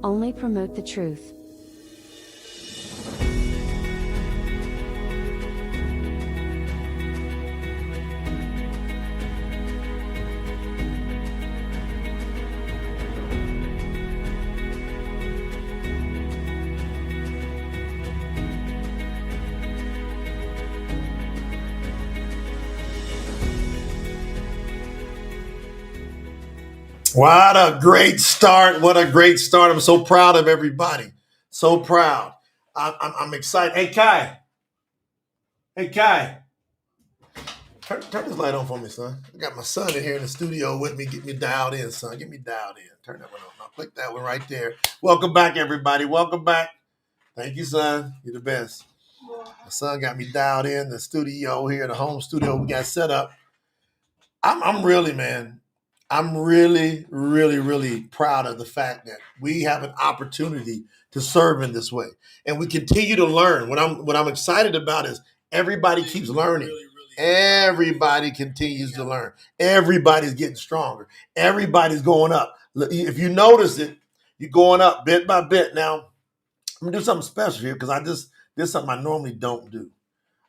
only promote the truth. What a great start. What a great start. I'm so proud of everybody. So proud. I'm excited. Hey, Kai. Hey, Kai. Turn this light on for me, son. I got my son in here in the studio with me. Get me dialed in, son. Get me dialed in. Turn that one on. I'll click that one right there. Welcome back, everybody. Welcome back. Thank you, son. You're the best. My son got me dialed in the studio here, the home studio we got set up. I'm really, man. I'm really, really, really proud of the fact that we have an opportunity to serve in this way, and we continue to learn. What I'm excited about is everybody keeps learning. Everybody continues to learn. Everybody's getting stronger. Everybody's going up. If you notice it, you're going up bit by bit. Now, I'm gonna do something special here because I just did something I normally don't do.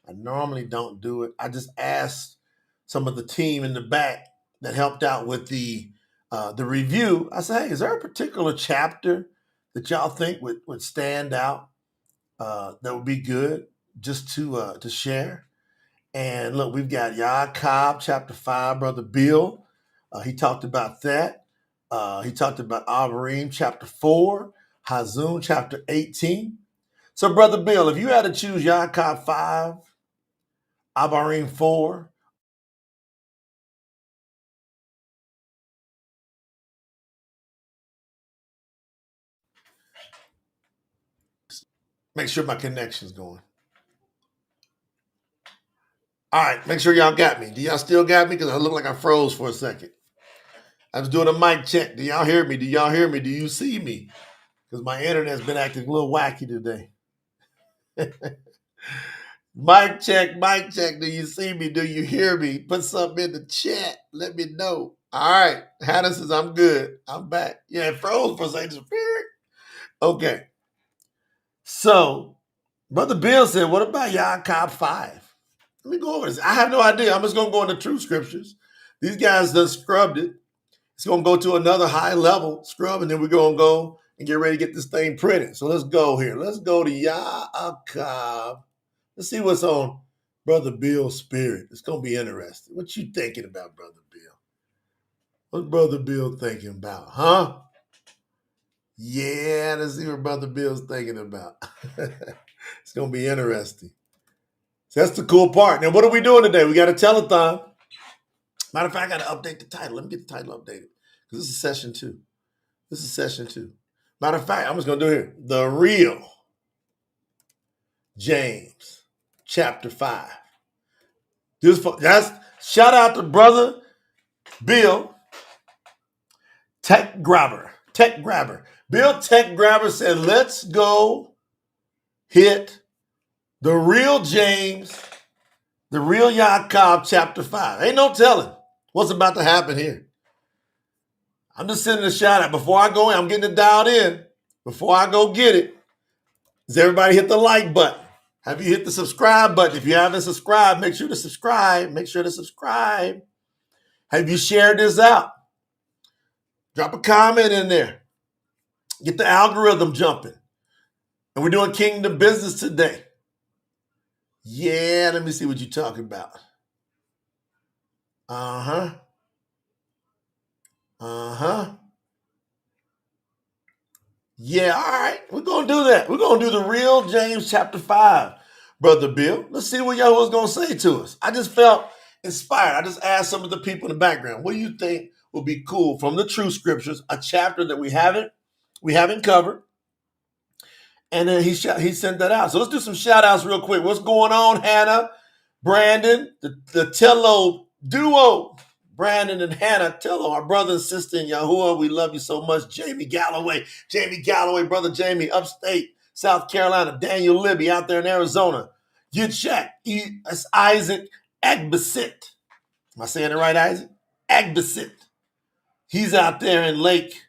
I normally don't do it. I just asked some of the team in the back that helped out with the review. I said, hey, is there a particular chapter that y'all think would stand out that would be good just to share? And look, we've got YAHUAH chapter 5, Brother Bill. He talked about that. He talked about Abarim chapter 4, Hazun chapter 18. So, Brother Bill, if you had to choose YAHUAH 5, Abarim 4, make sure my connection's going. All right, make sure y'all got me. Do y'all still got me? Because I look like I froze for a second. I was doing a mic check. Do y'all hear me? Do y'all hear me? Do you see me? Because my internet's been acting a little wacky today. Mic check, mic check. Do you see me? Do you hear me? Put something in the chat. Let me know. All right. Hannah says, I'm good. I'm back. Yeah, it froze for a second. Okay. So, Brother Bill said, what about YAHUAH 5? Let me go over this. I have no idea. I'm just going to go into true scriptures. These guys done scrubbed it. It's going to go to another high level scrub, and then we're going to go and get ready to get this thing printed. So let's go here. Let's go to YAHUAH. Let's see what's on Brother Bill's spirit. It's going to be interesting. What you thinking about, Brother Bill? What's Brother Bill thinking about, huh? Yeah, let's see what Brother Bill's thinking about. It's going to be interesting. So that's the cool part. Now, what are we doing today? We got a telethon. Matter of fact, I got to update the title. Let me get the title updated because this is session 2. This is session 2. Matter of fact, I'm just going to do here. The real James, chapter 5. That's shout out to Brother Bill, Tech Grabber. Bill Tech Grabber said, let's go hit the real James, the real YAHUAH chapter 5. Ain't no telling what's about to happen here. I'm just sending a shout out. Before I go in, I'm getting it dialed in. Before I go get it, does everybody hit the like button? Have you hit the subscribe button? If you haven't subscribed, make sure to subscribe. Make sure to subscribe. Have you shared this out? Drop a comment in there. Get the algorithm jumping. And we're doing kingdom business today. Yeah, let me see what you're talking about. Uh-huh. Yeah, all right. We're going to do that. We're going to do the real James chapter 5, Brother Bill. Let's see what Yahuwah's going to say to us. I just felt inspired. I just asked some of the people in the background, what do you think would be cool from the true scriptures, a chapter that we haven't covered? And then he sent that out. So let's do some shout outs real quick. What's going on, Hannah, Brandon, the Tello duo? Brandon and Hannah Tello, our brother and sister in Yahuwah. We love you so much. Jamie Galloway, brother Jamie, upstate South Carolina. Daniel Libby out there in Arizona. Yitzhak, that's Isaac Agbasit. Am I saying it right, Isaac? Agbasit. He's out there in Lake.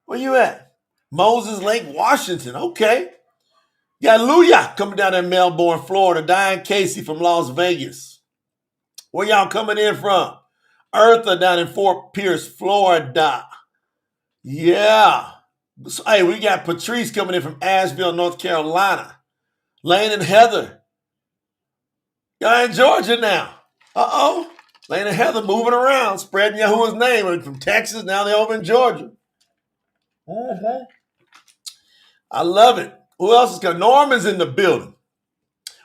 Where you at? Moses Lake, Washington. Okay. You got YAHUAH coming down in Melbourne, Florida. Diane Casey from Las Vegas. Where y'all coming in from? Eartha down in Fort Pierce, Florida. Yeah. So, hey, we got Patrice coming in from Asheville, North Carolina. Lane and Heather. Y'all in Georgia now. Uh-oh. Lane and Heather moving around, spreading Yahuwah's name. From Texas, now they're over in Georgia. Mm-hmm. I love it. Who else is coming? Norman's in the building.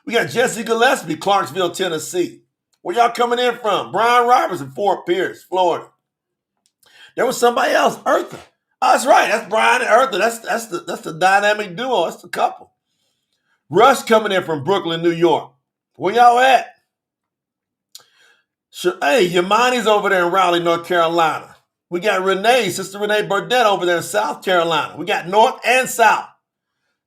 We got Jesse Gillespie, Clarksville, Tennessee. Where y'all coming in from? Brian Robertson, Fort Pierce, Florida. There was somebody else, Eartha. Oh, that's right. That's Brian and Eartha. That's the dynamic duo. That's the couple. Russ coming in from Brooklyn, New York. Where y'all at? Sure. Hey, Yamani's over there in Raleigh, North Carolina. We got Renee, Sister Renee Burdett over there in South Carolina. We got North and South.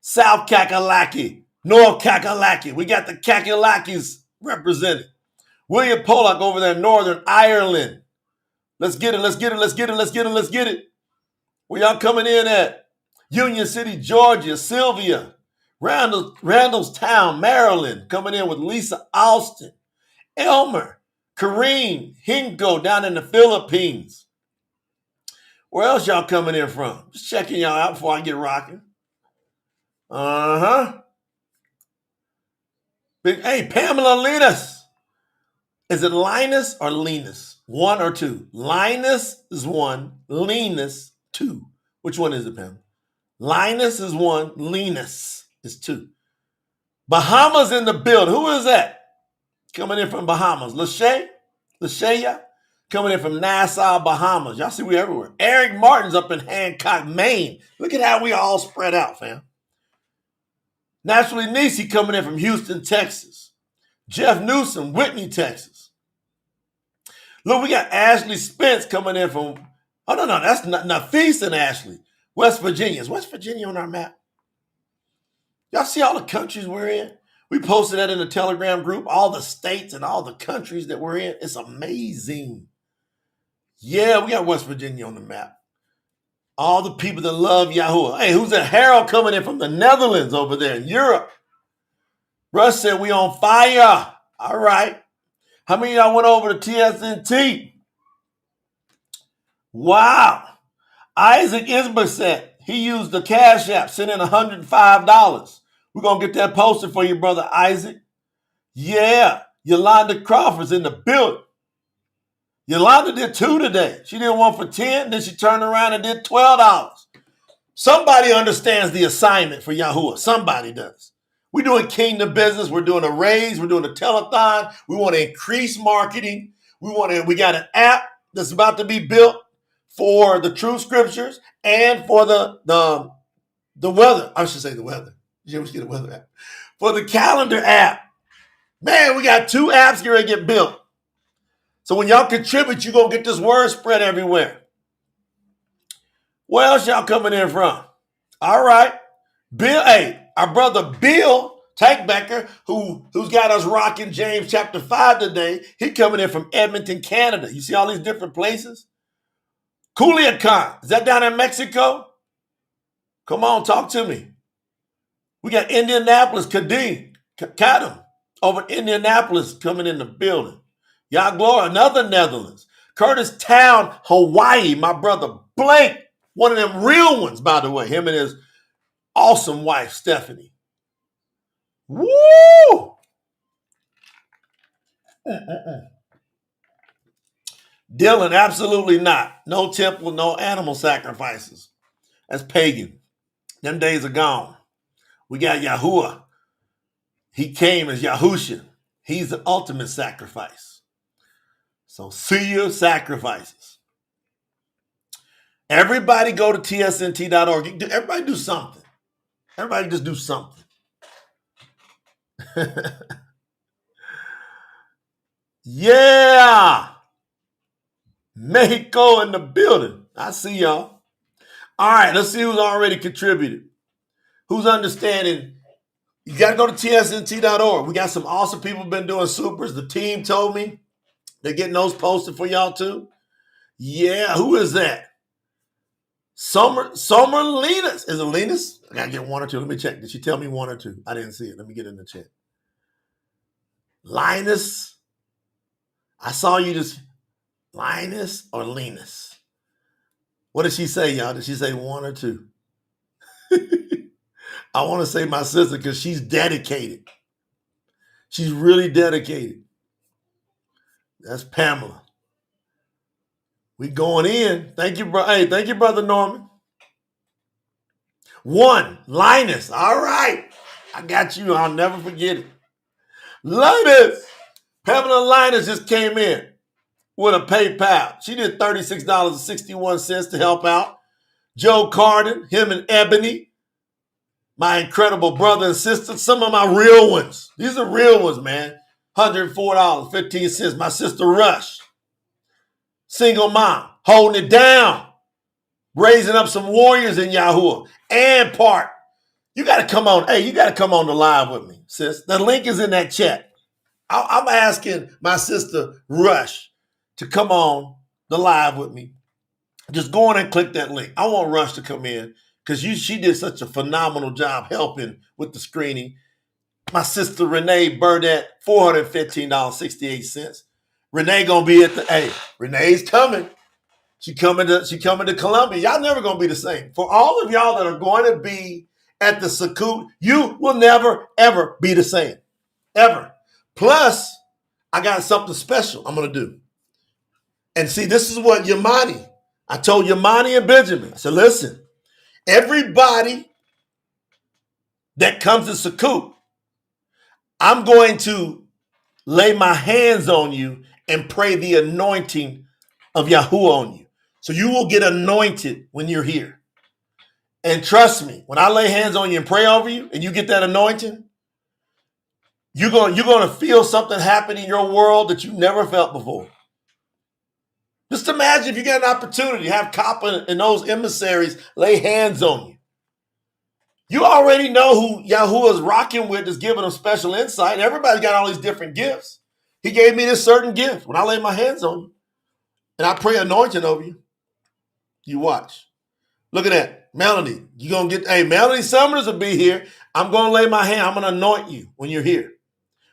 South Kakalaki, North Kakalaki. We got the Kakalakis represented. William Pollock over there in Northern Ireland. Let's get it, let's get it, let's get it, let's get it, let's get it. Where y'all coming in at? Union City, Georgia. Sylvia. Randallstown, Maryland. Coming in with Lisa Austin. Elmer. Kareem. Hingo down in the Philippines. Where else y'all coming in from? Just checking y'all out before I get rocking. Uh-huh. Hey, Pamela Linus. Is it Linus or Linus? One or two? Linus is one. Linus, two. Which one is it, Pam? Linus is one. Linus is two. Bahamas in the building. Who is that? Coming in from Bahamas. Lashaya. Coming in from Nassau, Bahamas. Y'all see we everywhere. Eric Martin's up in Hancock, Maine. Look at how we all spread out, fam. Naturally Nisi coming in from Houston, Texas. Jeff Newsom, Whitney, Texas. Look, we got Ashley Spence coming in from, oh, no, that's Nafis and Ashley. West Virginia. Is West Virginia on our map? Y'all see all the countries we're in? We posted that in the Telegram group, all the states and all the countries that we're in. It's amazing. Yeah, we got West Virginia on the map. All the people that love Yahuwah. Hey, who's that? Harold coming in from the Netherlands over there in Europe. Russ said we on fire. All right. How many of y'all went over to TSNT? Wow. Isaac Isberset, he used the Cash App, sent in $105. We're going to get that posted for you, brother Isaac. Yeah. Yolanda Crawford's in the building. Yolanda did 2 today. She did one for 10, then she turned around and did $12. Somebody understands the assignment for Yahuwah. Somebody does. We're doing kingdom business. We're doing a raise. We're doing a telethon. We want to increase marketing. We got an app that's about to be built for the true scriptures and for the weather. I should say the weather. You ever get a weather app? For the calendar app. Man, we got 2 apps here to get built. So when y'all contribute, you're going to get this word spread everywhere. Where else y'all coming in from? All right. Bill, hey, our brother Bill Takebecker, who's got us rocking James chapter 5 today, he coming in from Edmonton, Canada. You see all these different places? Culiacan, is that down in Mexico? Come on, talk to me. We got Indianapolis, Kadam, over in Indianapolis coming in the building. Y'all glory, another Netherlands. Curtis Town, Hawaii, my brother Blake, one of them real ones, by the way, him and his awesome wife, Stephanie. Woo! Dylan, absolutely not. No temple, no animal sacrifices. That's pagan. Them days are gone. We got Yahuwah. He came as Yahusha. He's the ultimate sacrifice. So see your sacrifices. Everybody go to tsnt.org. Everybody do something. Everybody just do something. Yeah. Mexico in the building. I see y'all. All right, let's see who's already contributed. Who's understanding? You got to go to tsnt.org. We got some awesome people been doing supers. The team told me they're getting those posted for y'all too. Yeah, who is that? Summer Linus. Is it Linus? I gotta get one or two. Let me check. Did she tell me one or two? I didn't see it. Let me get in the chat. Linus. I saw you just Linus or Linus. What did she say, y'all? Did she say one or two? I want to say my sister because she's dedicated. She's really dedicated. That's Pamela. We going in. Thank you, bro. Hey, thank you, Brother Norman. One, Linus. All right. I got you. I'll never forget it. Linus. Pamela Linus just came in with a PayPal. She did $36.61 to help out. Joe Carden, him and Ebony, my incredible brother and sister, some of my real ones. These are real ones, man. $104.15. My sister Rush, single mom, holding it down, raising up some warriors in Yahuwah. And Park, you got to come on. Hey, you got to come on the live with me, sis. The link is in that chat. I'm asking my sister Rush to come on the live with me. Just go on and click that link. I want Rush to come in because she did such a phenomenal job helping with the screening. My sister Renee Burdett, $415.68. Renee gonna be at the Renee's coming. She coming to Columbia. Y'all never gonna be the same. For all of y'all that are going to be at the Sukkot, you will never ever be the same. Ever. Plus, I got something special I'm gonna do. And see, this is what Yamani. I told Yamani and Benjamin. I said, listen, everybody that comes to Sukkot, I'm going to lay my hands on you and pray the anointing of Yahuwah on you. So you will get anointed when you're here. And trust me, when I lay hands on you and pray over you and you get that anointing, you're going to feel something happen in your world that you never felt before. Just imagine if you get an opportunity to have Kappa and those emissaries lay hands on you. You already know who Yahuwah is rocking with, is giving them special insight. Everybody's got all these different gifts. He gave me this certain gift. When I lay my hands on you and I pray anointing over you, you watch. Look at that. Melanie, you're going to get, Melanie Summers will be here. I'm going to lay my hand. I'm going to anoint you when you're here.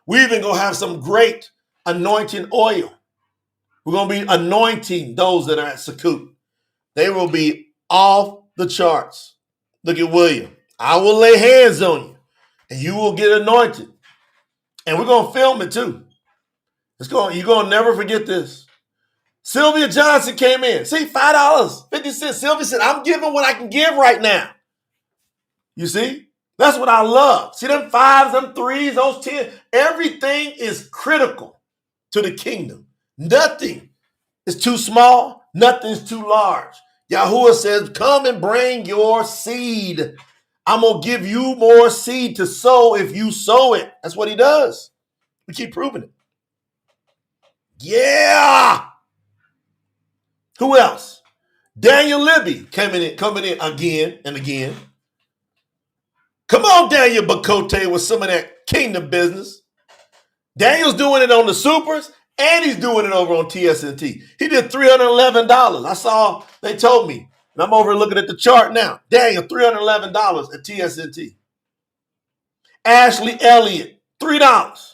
We even going to have some great anointing oil. We're going to be anointing those that are at Sukkot. They will be off the charts. Look at William. I will lay hands on you and you will get anointed. And we're going to film it too. You're going to never forget this. Sylvia Johnson came in. See, $5.50. Sylvia said, I'm giving what I can give right now. You see? That's what I love. See them fives, them threes, those 10. Everything is critical to the kingdom. Nothing is too small. Nothing's too large. Yahuwah says, come and bring your seed. I'm going to give you more seed to sow if you sow it. That's what he does. We keep proving it. Yeah. Who else? Daniel Libby coming in again and again. Come on, Daniel Bakote, with some of that kingdom business. Daniel's doing it on the supers, and he's doing it over on TSNT. He did $311. I saw, they told me, and I'm over looking at the chart now. Daniel, $311 at TSNT. Ashley Elliott, $3.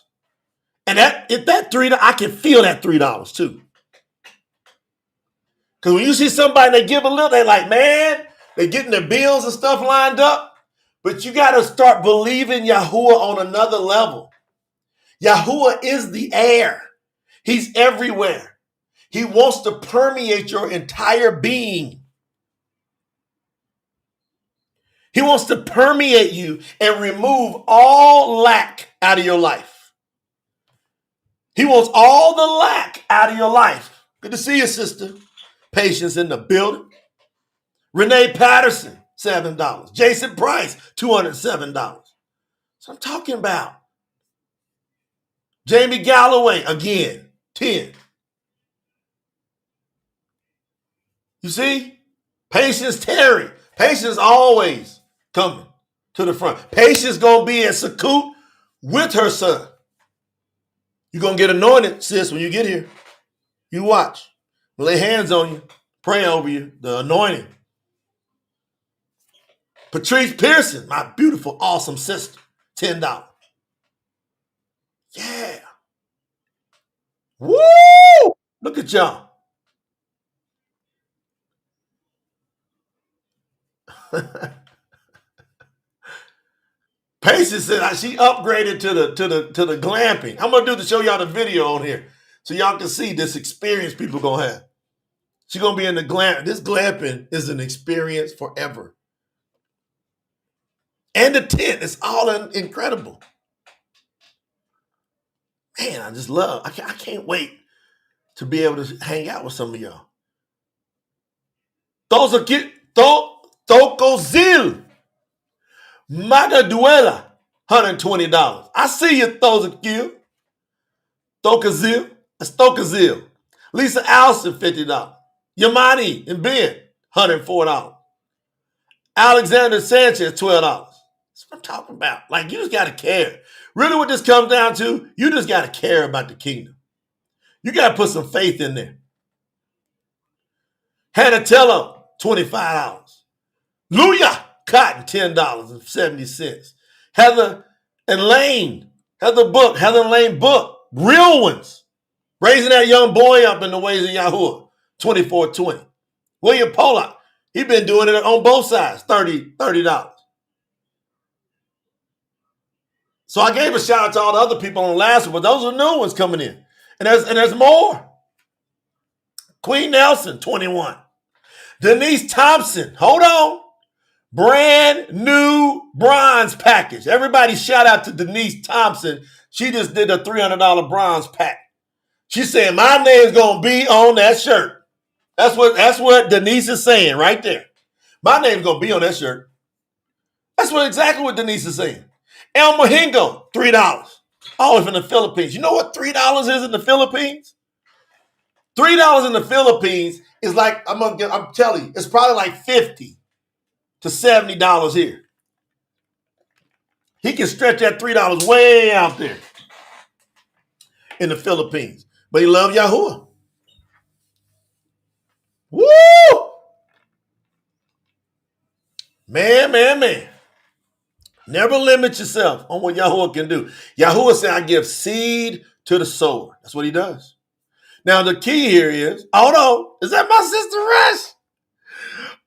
And that $3, I can feel that $3 too. Because when you see somebody, they give a little, they like, man, they're getting their bills and stuff lined up. But you got to start believing Yahuwah on another level. Yahuwah is the air. He's everywhere. He wants to permeate your entire being. He wants to permeate you and remove all lack out of your life. He wants all the lack out of your life. Good to see you, sister. Patience in the building. Renee Patterson, $7. Jason Price, $207. So I'm talking about. Jamie Galloway, again, 10. You see? Patience Terry. Patience always coming to the front. Patience going to be at Sukkot with her son. You're going to get anointed, sis, when you get here. You watch. We'll lay hands on you. Pray over you. The anointing. Patrice Pearson, my beautiful, awesome sister, $10. Yeah. Woo! Look at y'all. Patience said she upgraded to the glamping. I'm gonna do to show y'all the video on here so y'all can see this experience people gonna have. She's gonna be in the glamp. This glamping is an experience forever. And the tent, it's all incredible. Man, I just love. I can't wait to be able to hang out with some of y'all. Those are Thokozil Magaduela, $120. I see you, Thokozil. Thokozil. That's Thokozil. Lisa Allison, $50. Yamani and Ben, $104. Alexander Sanchez, $12. That's what I'm talking about. Like, you just got to care. Really, what this comes down to, you just got to care about the kingdom. You got to put some faith in there. Hanatello, $25. Luya Cotton, $10.70. Heather and Lane book, real ones. Raising that young boy up in the ways of Yahuwah, $24.20. William Pollock, he been doing it on both sides, $30. So I gave a shout out to all the other people on the last one, but those are new ones coming in. And there's more. Queen Nelson, $21. Denise Thompson, hold on. Brand new bronze package. Everybody shout out to Denise Thompson. She just did a $300 bronze pack. She said, my name's going to be on that shirt. That's what Denise is saying right there. My name's going to be on that shirt. That's exactly what Denise is saying. El Mohingo, $3. All from the Philippines. You know what $3 is in the Philippines? $3 in the Philippines is like, I'm telling you, it's probably like $50 to $70 here. He can stretch that $3 way out there in the Philippines. But he loved Yahuwah. Woo! Man. Never limit yourself on what Yahuwah can do. Yahuwah said, I give seed to the sower. That's what he does. Now, the key here is, hold on, is that my sister Rush?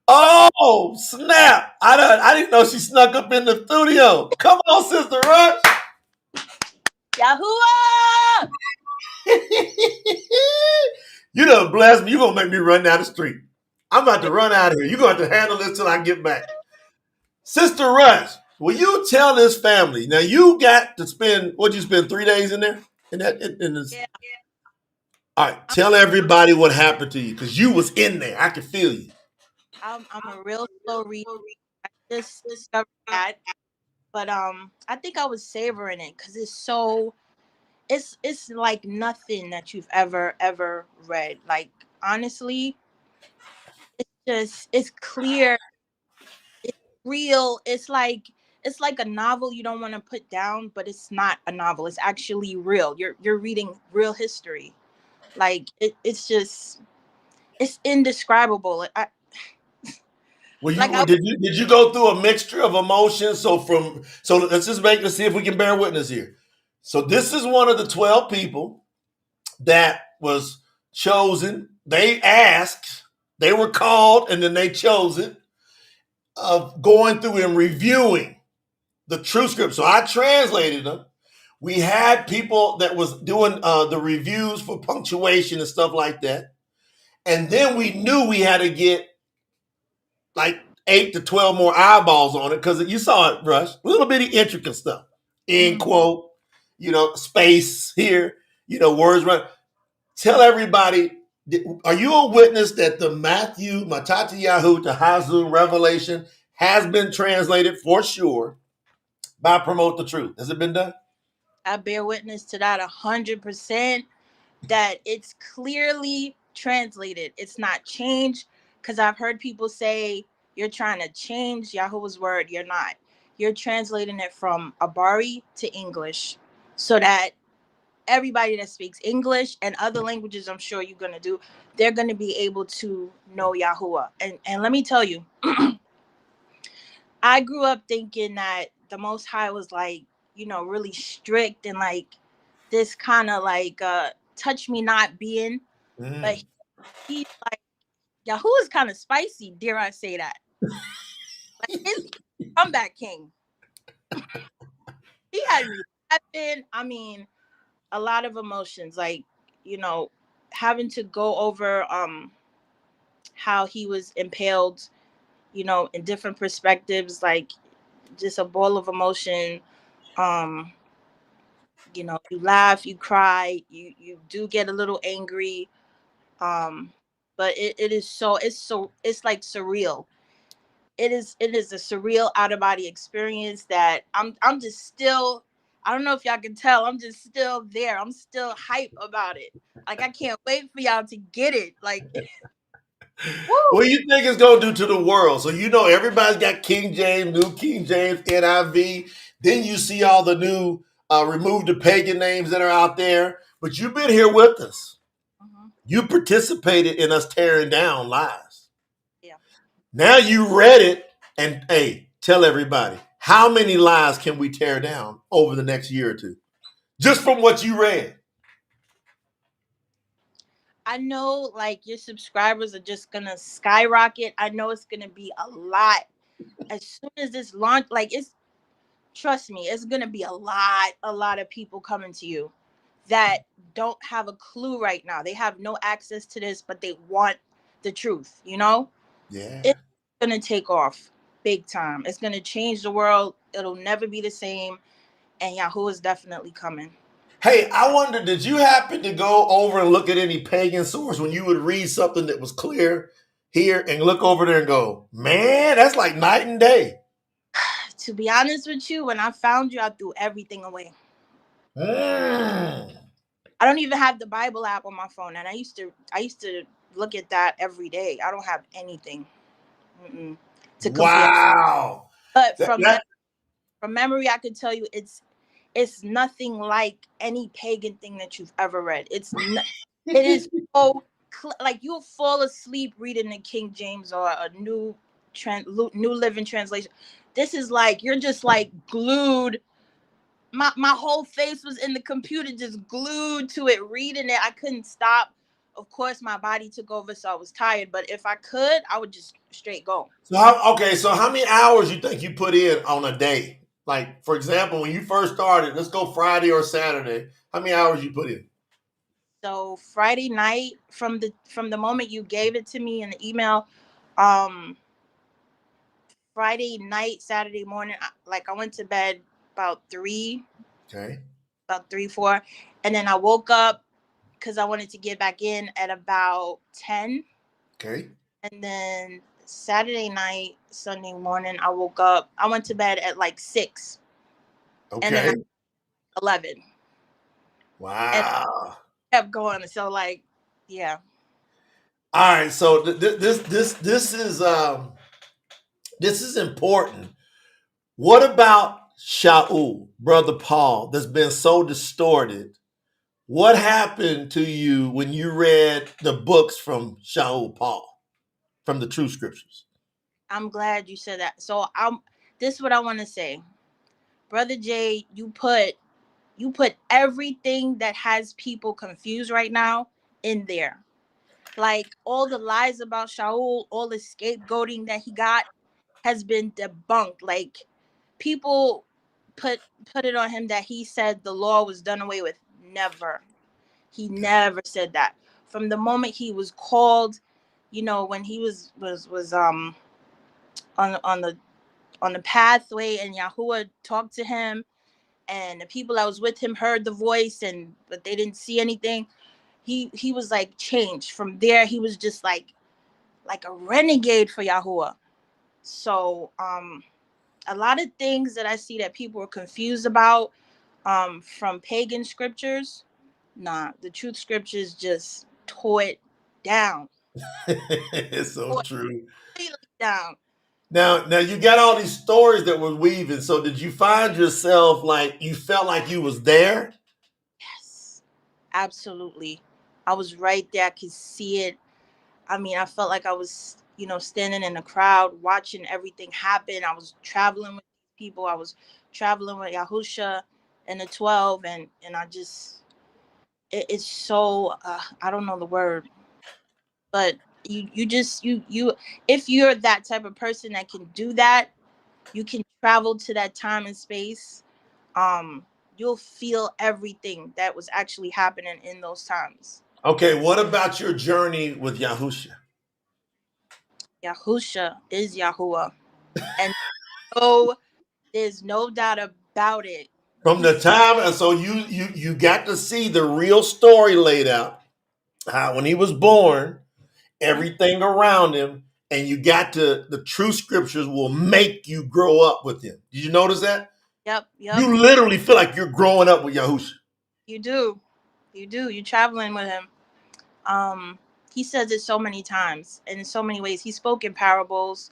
Oh, snap. I didn't know she snuck up in the studio. Come on, Sister Rush. Yahuwah! You done blessed me. You're going to make me run down the street. I'm about to run out of here. You're going to have to handle this till I get back. Sister Rush, will you tell this family? Now, you got to spend, what'd you spend, 3 days in there? Yeah. All right, tell everybody what happened to you, because you was in there. I could feel you. I'm a real slow reader. I just discovered that. But I think I was savoring it because it's like nothing that you've ever read. Like, honestly, it's clear, it's real. It's like a novel you don't want to put down, but it's not a novel. It's actually real. You're reading real history. Like, it's indescribable. Did you go through a mixture of emotions? So let's see if we can bear witness here. So this is one of the 12 people that was chosen. They asked, they were called, and then they chose it, of going through and reviewing the true script. So I translated them. We had people that was doing the reviews for punctuation and stuff like that. And then we knew we had to get like 8 to 12 more eyeballs on it, because you saw it, Rush. Little bitty intricate stuff. End quote, space here, words run. Tell everybody, are you a witness that the Matthew, Matatiyahu, Tahazun Revelation has been translated for sure by Promote the Truth? Has it been done? I bear witness to that 100%, that it's clearly translated. It's not changed, because I've heard people say you're trying to change Yahuwah's word. You're not. You're translating it from Abari to English so that everybody that speaks English and other languages, I'm sure you're going to do, they're going to be able to know Yahuwah. And let me tell you, I grew up thinking that the Most High was like, really strict and like this kind of like touch me not being, but Mm. he's like Yahuwah is kind of spicy, dare I say that? Like he's comeback king. He had me laughing. I mean, a lot of emotions, like you know, having to go over how he was impaled, in different perspectives, like just a ball of emotion. Um, you laugh, you cry, you do get a little angry. Um, but it is it's like surreal. It is a surreal out of body experience that I'm just still, I don't know if y'all can tell, I'm just still there. I'm still hype about it. Like I can't wait for y'all to get it. Like What woo. do you think it's going to do to the world? So, everybody's got King James, New King James, NIV. Then you see all the new, remove the pagan names that are out there. But you've been here with us. Mhm. You participated in us tearing down lies. Yeah. Now you read it, and hey, tell everybody, how many lies can we tear down over the next year or two? Just from what you read. I know like your subscribers are just gonna skyrocket. I know it's gonna be a lot as soon as this launch. Like it's, trust me, it's gonna be a lot of people coming to you that don't have a clue right now. They have no access to this, but they want the truth. Yeah. It's gonna take off big time. It's gonna change the world. It'll never be the same. And Yahoo is definitely coming. Hey, I wonder, did you happen to go over and look at any pagan source when you would read something that was clear here and look over there and go, man, that's like night and day? To be honest with you, when I found you, I threw everything away. Mm. I don't even have the Bible app on my phone, and I used to look at that every day. I don't have anything to compare. Wow. But That, from that, from memory, I could tell you it's nothing like any pagan thing that you've ever read. It is so like you'll fall asleep reading the King James or a New Living Translation. This is like you're just like glued. My whole face was in the computer, just glued to it, reading it. I couldn't stop. Of course, my body took over, so I was tired. But if I could, I would just straight go. so how many hours you think you put in on a day? Like, for example, when you first started, let's go Friday or Saturday. How many hours you put in? So Friday night, from the moment you gave it to me in the email, um, Friday night, Saturday morning, like I went to bed about Okay. 4, and then I woke up because I wanted to get back in at about 10, Okay. and then Saturday night, Sunday morning, I woke up. I went to bed at like 6, and then Okay. 11, and Wow. I kept going. So like, yeah, All right. So this is important. What about Shaul, brother Paul, that's been so distorted? What happened to you when you read the books from Shaul Paul, from the true scriptures? I'm glad you said that. So this is what I want to say, brother Jay. You put everything that has people confused right now in there. Like all the lies about Shaul, all the scapegoating that he got has been debunked. Like people put put it on him that he said the law was done away with. Never. He never said that. From the moment he was called, when he was on the pathway and Yahuwah talked to him and the people that was with him heard the voice and but they didn't see anything. He was like changed. From there he was just like a renegade for Yahuwah. So a lot of things that I see that people are confused about from pagan scriptures, nah, the truth scriptures just tore it down. It's so Tore it true. completely down. Now you got all these stories that were weaving. So did you find yourself like you felt like you was there? Yes, absolutely. I was right there. I could see it. I mean, I felt like I was, standing in the crowd, watching everything happen. I was traveling with people. I was traveling with Yahusha and the 12, and I just, it's so, I don't know the word, but you just, if you're that type of person that can do that, you can travel to that time and space. um you'll feel everything that was actually happening in those times. Okay, what about your journey with Yahusha? Yahusha is Yahuwah, and so there's no doubt about it. From the He's time, and so you got to see the real story laid out, how when he was born, everything around him, and you got to the true scriptures will make you grow up with him. Did you notice that? yep. You literally feel like you're growing up with Yahusha. You do, you're traveling with him. um he says it so many times and in so many ways. He spoke in parables,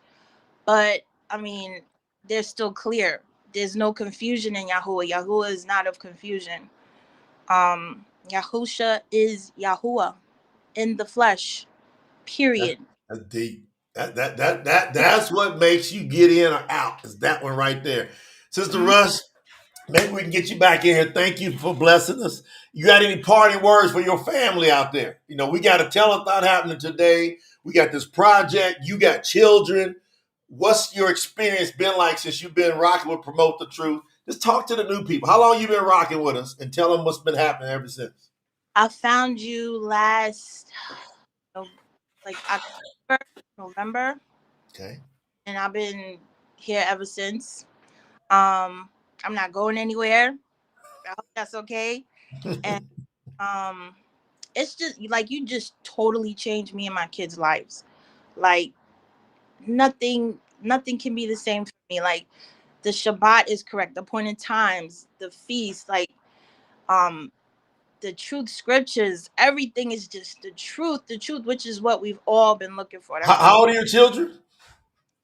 but I mean, they're still clear. There's no confusion in Yahuwah. Yahuwah is not of confusion. Yahusha is Yahuwah in the flesh. That's, Period. that's deep. That's what makes you get in or out. Is that one right there, Sister Mhm. Rush? Maybe we can get you back in here. Thank you for blessing us. You got any parting words for your family out there? We got a telethon happening today. We got this project. You got children. What's your experience been like since you've been rocking with Promote the Truth? Just talk to the new people. How long you been rocking with us and tell them what's been happening ever since? I found you last, like October, November, Okay. and I've been here ever since. Um, I'm not going anywhere. I hope that's okay. And um, it's just like you just totally changed me and my kids' lives. Like nothing can be the same for me. Like the Shabbat is correct, the appointed times, the feast, like um the truth scriptures, everything is just the truth, which is what we've all been looking for. how, That's what how old are your children?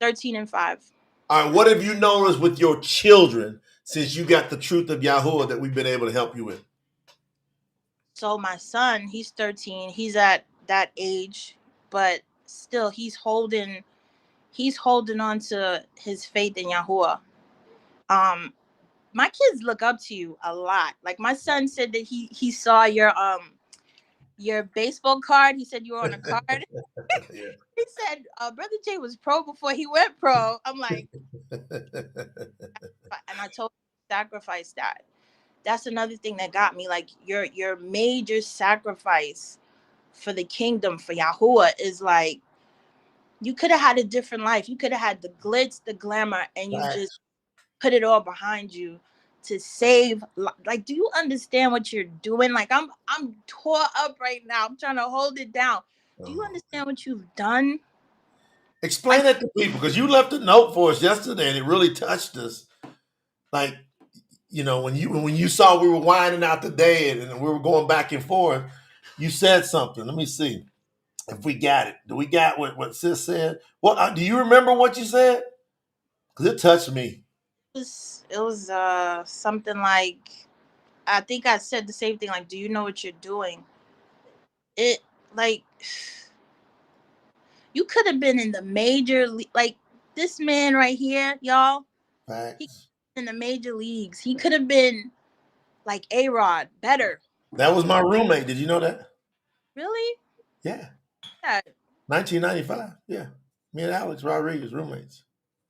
13 and 5. All right. What have you noticed with your children since you got the truth of Yahuwah that we've been able to help you with? So my son, he's 13. He's at that age, but still he's holding on to his faith in Yahuwah. Um my kids look up to you a lot. Like my son said that he saw your baseball card. He said you were on a card. Yeah. He said Brother Jay was pro before he went pro. I'm like, and I told him sacrifice that. That's another thing that got me. Like your major sacrifice for the kingdom, for Yahuwah, is like you could have had a different life. You could have had the glitz, the glamour, and you just Facts. put it all behind you to save. Like, do you understand what you're doing? Like, I'm tore up right now. I'm trying to hold it down. Do you Oh. understand what you've done? Explain Like, that to people because you left a note for us yesterday and it really touched us. Like, when you saw we were winding out the day and we were going back and forth, you said something. Let me see if we got it. Do we got what Sis said? What do you remember what you said? Because it touched me. it was something like, I think I said the same thing. Like, do you know what you're doing? It like you could have been in the like this man right here, y'all. He Facts. in the major leagues. He could have been like A-Rod, better. That was my roommate. Did you know that? Really? Yeah. Yeah, 1995. Yeah. Me and Alex Rodriguez, roommates.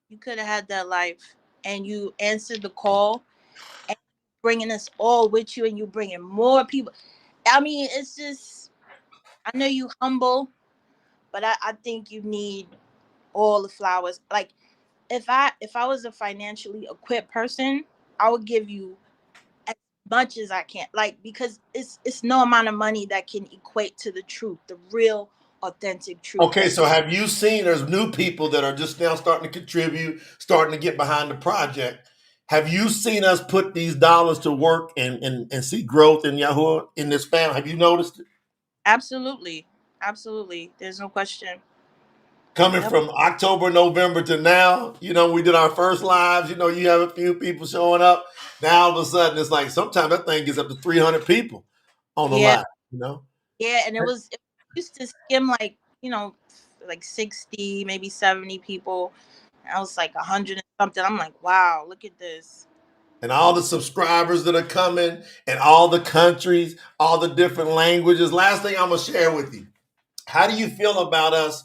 you could have had that life, and you answered the call, and bringing us all with you, and you bringing more people. I mean, it's just, I know you humble, but I think you need all the flowers. Like, if I was a financially equipped person, I would give you as much as I can. Like, because it's no amount of money that can equate to the truth, the real authentic truth Okay, that so have you seen there's new people that are just now starting to contribute, starting to get behind the project? Have you seen us put these dollars to work and see growth in Yahuwah in this family? Have you noticed it? absolutely, absolutely, there's no question. Coming Yep. from October, November to now, we did our first lives, you have a few people showing up. Now all of a sudden it's like sometimes that thing gets up to 300 people on the Yeah, live, you know? yeah, and it used to skim like, like 60, maybe 70 people. I was like 100 and something. I'm like, wow, look at this. And all the subscribers that are coming, and all the countries, all the different languages. Last thing I'm going to share with you. How do you feel about us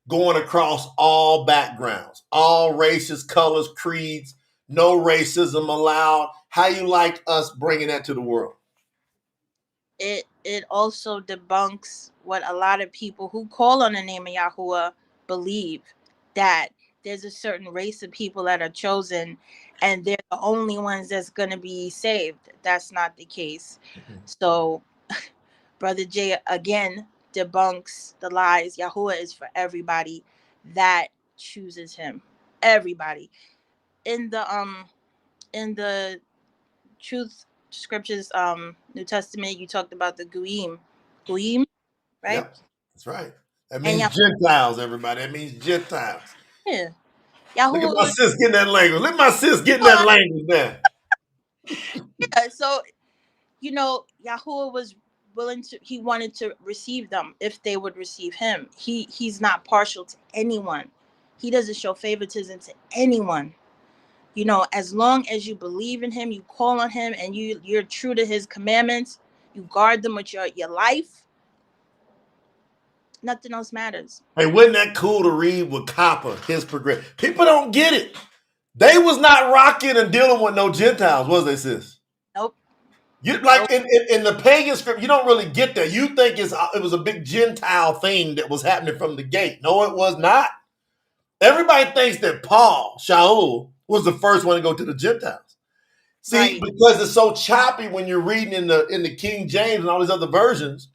going across all backgrounds, all races, colors, creeds, no racism allowed? How you like us bringing that to the world? It also debunks what a lot of people who call on the name of Yahuwah believe, that there's a certain race of people that are chosen and they're the only ones that's going to be saved. That's not the case. So Brother Jay again debunks the lies. Yahuwah is for everybody that chooses him. Everybody. In the truth scriptures, New Testament, you talked about the Guim, right? Yep, that's right. That And means Gentiles, everybody. That means Gentiles. Yeah, Look at Yahuwah my was, sis getting that language. Look at my sis getting that language there. yeah, so Yahuwah was willing to, he wanted to receive them if they would receive him. He's not partial to anyone. He doesn't show favoritism to anyone. As long as you believe in him, you call on him, and you're true to his commandments, you guard them with your life, nothing else matters. Hey, wasn't that cool to read with Copper, his progression? People don't get it. They was not rocking and dealing with no Gentiles, was they, sis? Nope. You Nope. like in the pagan script, you don't really get that. You think it was a big Gentile thing that was happening from the gate. No, it was not. Everybody thinks that Paul, Shaul, was the first one to go to the Gentiles. See, Right. because it's so choppy when you're reading in the King James and all these other versions,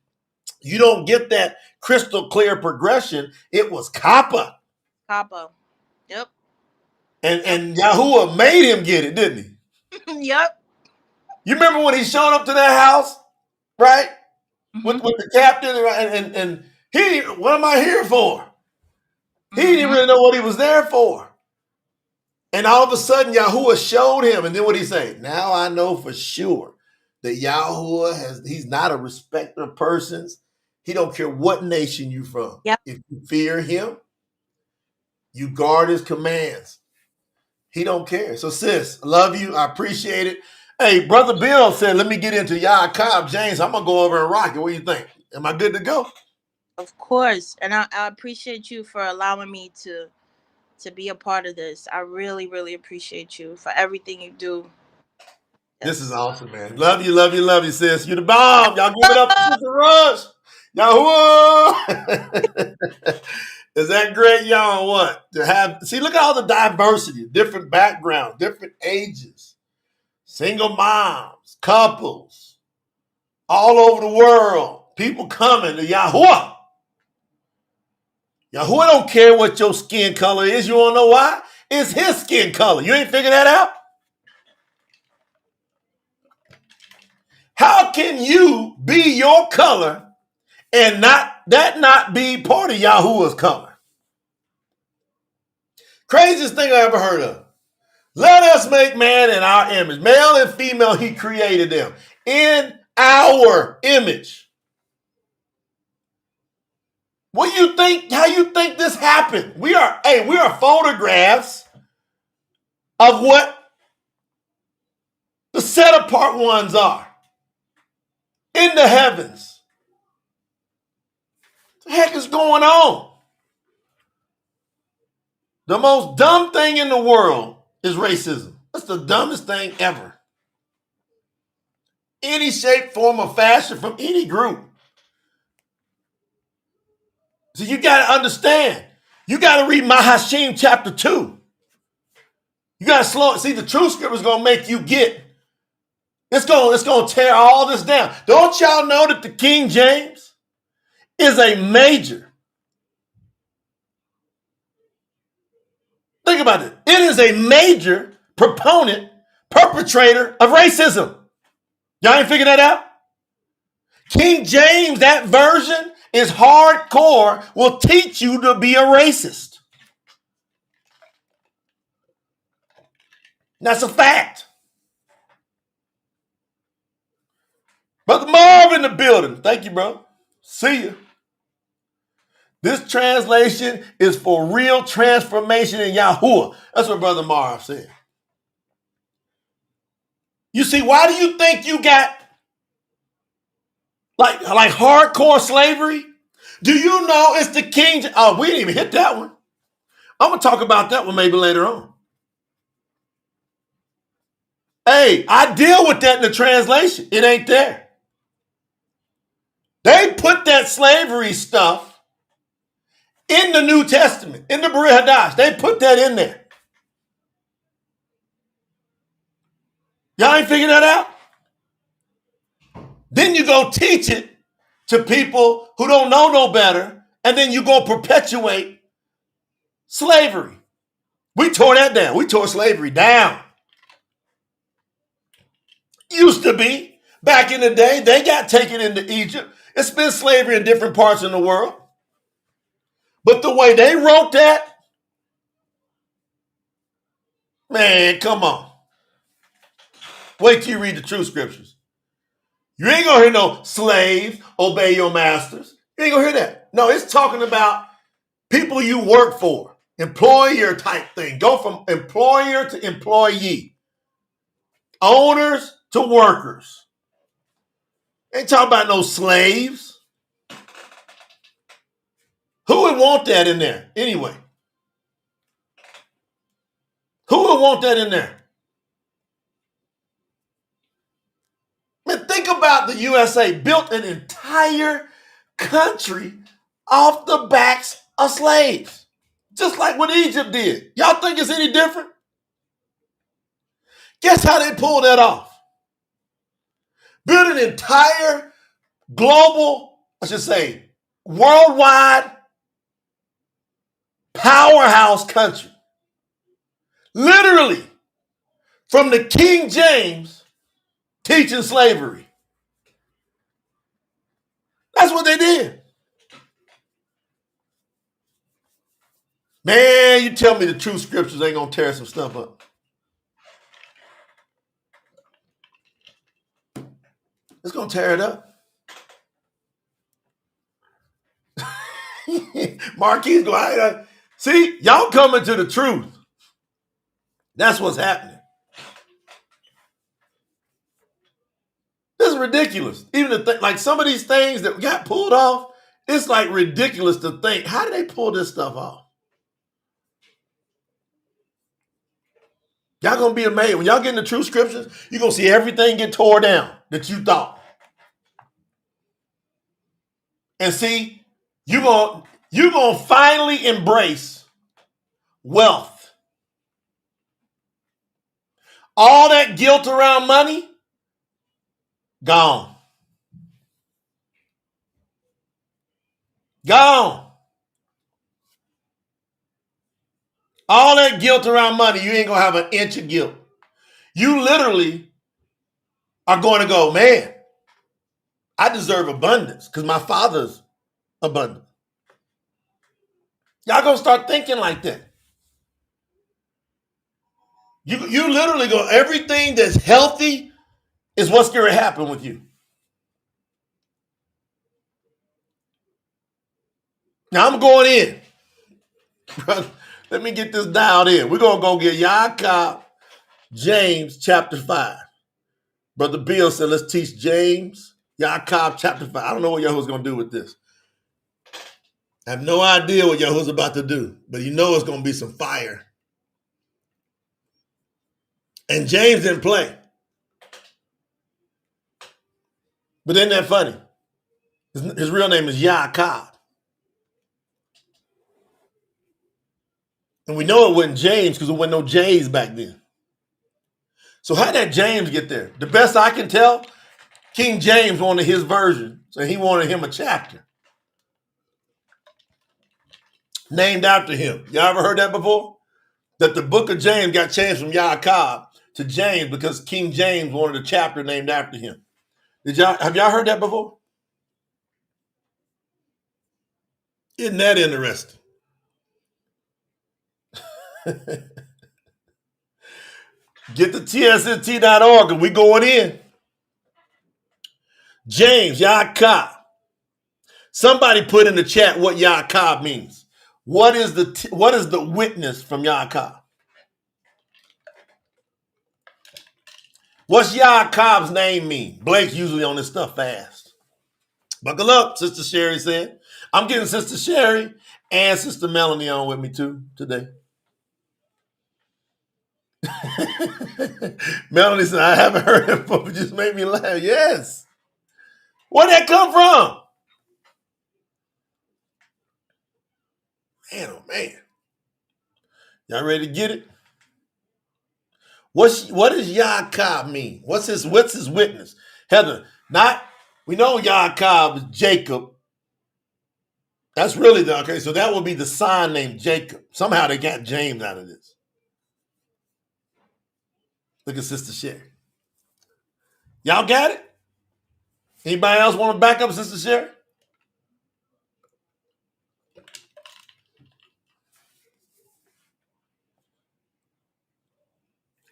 you don't get that crystal clear progression. It was Kappa. Papa. Yep. And Yahuwah made him get it, didn't he? Yep. You remember when he showed up to that house, right? Hmm. With the captain and he, what am I here for? He didn't Hmm. really know what he was there for. And all of a sudden, Yahuwah showed him. And then what did he say? Now I know for sure that Yahuwah he's not a respecter of persons. He don't care what nation you from. Yep. If you fear him, you guard his commands. He don't care. So, sis, love you. I appreciate it. Hey, Brother Bill said, let me get into YAHUAH. James, I'm going to go over and rock it. What do you think? Am I good to go? Of course. And I appreciate you for allowing me to be a part of this. I really, really appreciate you for everything you do. This is Yes. awesome, man. Love you, sis. You the bomb. Y'all give it up for Sister Rush. Yahuwah. Is that great, y'all? What? See, look at all the diversity, different backgrounds, different ages, single moms, couples, all over the world. People coming to Yahuwah. Yahuwah don't care what your skin color is. You want to know why? It's his skin color. You ain't figured that out? How can you be your color and not be part of Yahuwah's color? Craziest thing I ever heard of. Let us make man in our image. Male and female, he created them. In our image. What do you think? How you think this happened? We are photographs of what the set apart ones are in the heavens. What the heck is going on? The most dumb thing in the world is racism. That's the dumbest thing ever. Any shape, form, or fashion from any group. So you got to understand. You got to read Mahashim chapter 2. You got to slow it. See, the true scripture is going to make you get. It's going to tear all this down. Don't y'all know that the King James is a major? Think about it. It is a major proponent, perpetrator of racism. Y'all ain't figured that out? King James, that version is hardcore, will teach you to be a racist. That's a fact. Brother Marv in the building. Thank you, bro. See you. This translation is for real transformation in Yahuwah. That's what Brother Marv said. You see, why do you think you got like hardcore slavery? Do you know it's the king? Oh, we didn't even hit that one. I'm going to talk about that one maybe later on. Hey, I deal with that in the translation. It ain't there. They put that slavery stuff in the New Testament, in the Brit Hadash. They put that in there. Y'all ain't figured that out? Then you go teach it to people who don't know no better, and then you go perpetuate slavery. We tore that down. We tore slavery down. Used to be. Back in the day, they got taken into Egypt. It's been slavery in different parts of the world. But the way they wrote that, man, come on. Wait till you read the true scriptures. You ain't gonna hear no slaves obey your masters. You ain't gonna hear that. No, it's talking about people you work for, employer type thing. Go from employer to employee, owners to workers. Ain't talking about no slaves. Who would want that in there anyway? Who would want that in there? Man, think about the USA built an entire country off the backs of slaves. Just like what Egypt did. Y'all think it's any different? Guess how they pulled that off? Built an entire global, I should say, worldwide powerhouse country. Literally, from the King James teaching slavery. That's what they did. Man, you tell me the true scriptures ain't gonna tear some stuff up. It's gonna tear it up. Marquis going, see, y'all coming to the truth. That's what's happening. This is ridiculous. Even like some of these things that got pulled off, it's like ridiculous to think, how did they pull this stuff off? Y'all gonna be amazed. When y'all get in the true scriptures, you're gonna see everything get tore down that you thought. And see, you're gonna finally embrace wealth. All that guilt around money, gone. Gone. All that guilt around money, you ain't gonna have an inch of guilt. You literally are going to go, man, I deserve abundance because my father's abundant. Y'all gonna start thinking like that. You literally go, everything that's healthy is what's going to happen with you. Now I'm going in. Let me get this dialed in. We're going to go get YAHUAH, James chapter 5. Brother Bill said, let's teach James, YAHUAH chapter 5. I don't know what Yahuwah's going to do with this. I have no idea what Yahuwah's about to do, but you know it's going to be some fire. And James didn't play. But isn't that funny? His real name is YAHUAH. And we know it wasn't James because there wasn't no J's back then. So how did James get there? The best I can tell, King James wanted his version. So he wanted him a chapter named after him. Y'all ever heard that before? That the book of James got changed from YAHUAH to James because King James wanted a chapter named after him. Have y'all heard that before? Isn't that interesting? Get the tsnt.org and we going in. James, YAHUAH, Somebody put in the chat what YAHUAH means. What is the witness from YAHUAH? What's YAHUAH's name mean? Blake's usually on this stuff fast. Buckle up, Sister Sherry said. I'm getting Sister Sherry and Sister Melanie on with me too today. Melanie said, I haven't heard it before, but just made me laugh. Yes. Where'd that come from? Man, oh man. Y'all ready to get it? What does YAHUAH mean? What's his witness? Heather, we know YAHUAH is Jacob. That's really so that would be the son named Jacob. Somehow they got James out of this. Look at Sister Sherry. Y'all got it? Anybody else want to back up Sister Sherry?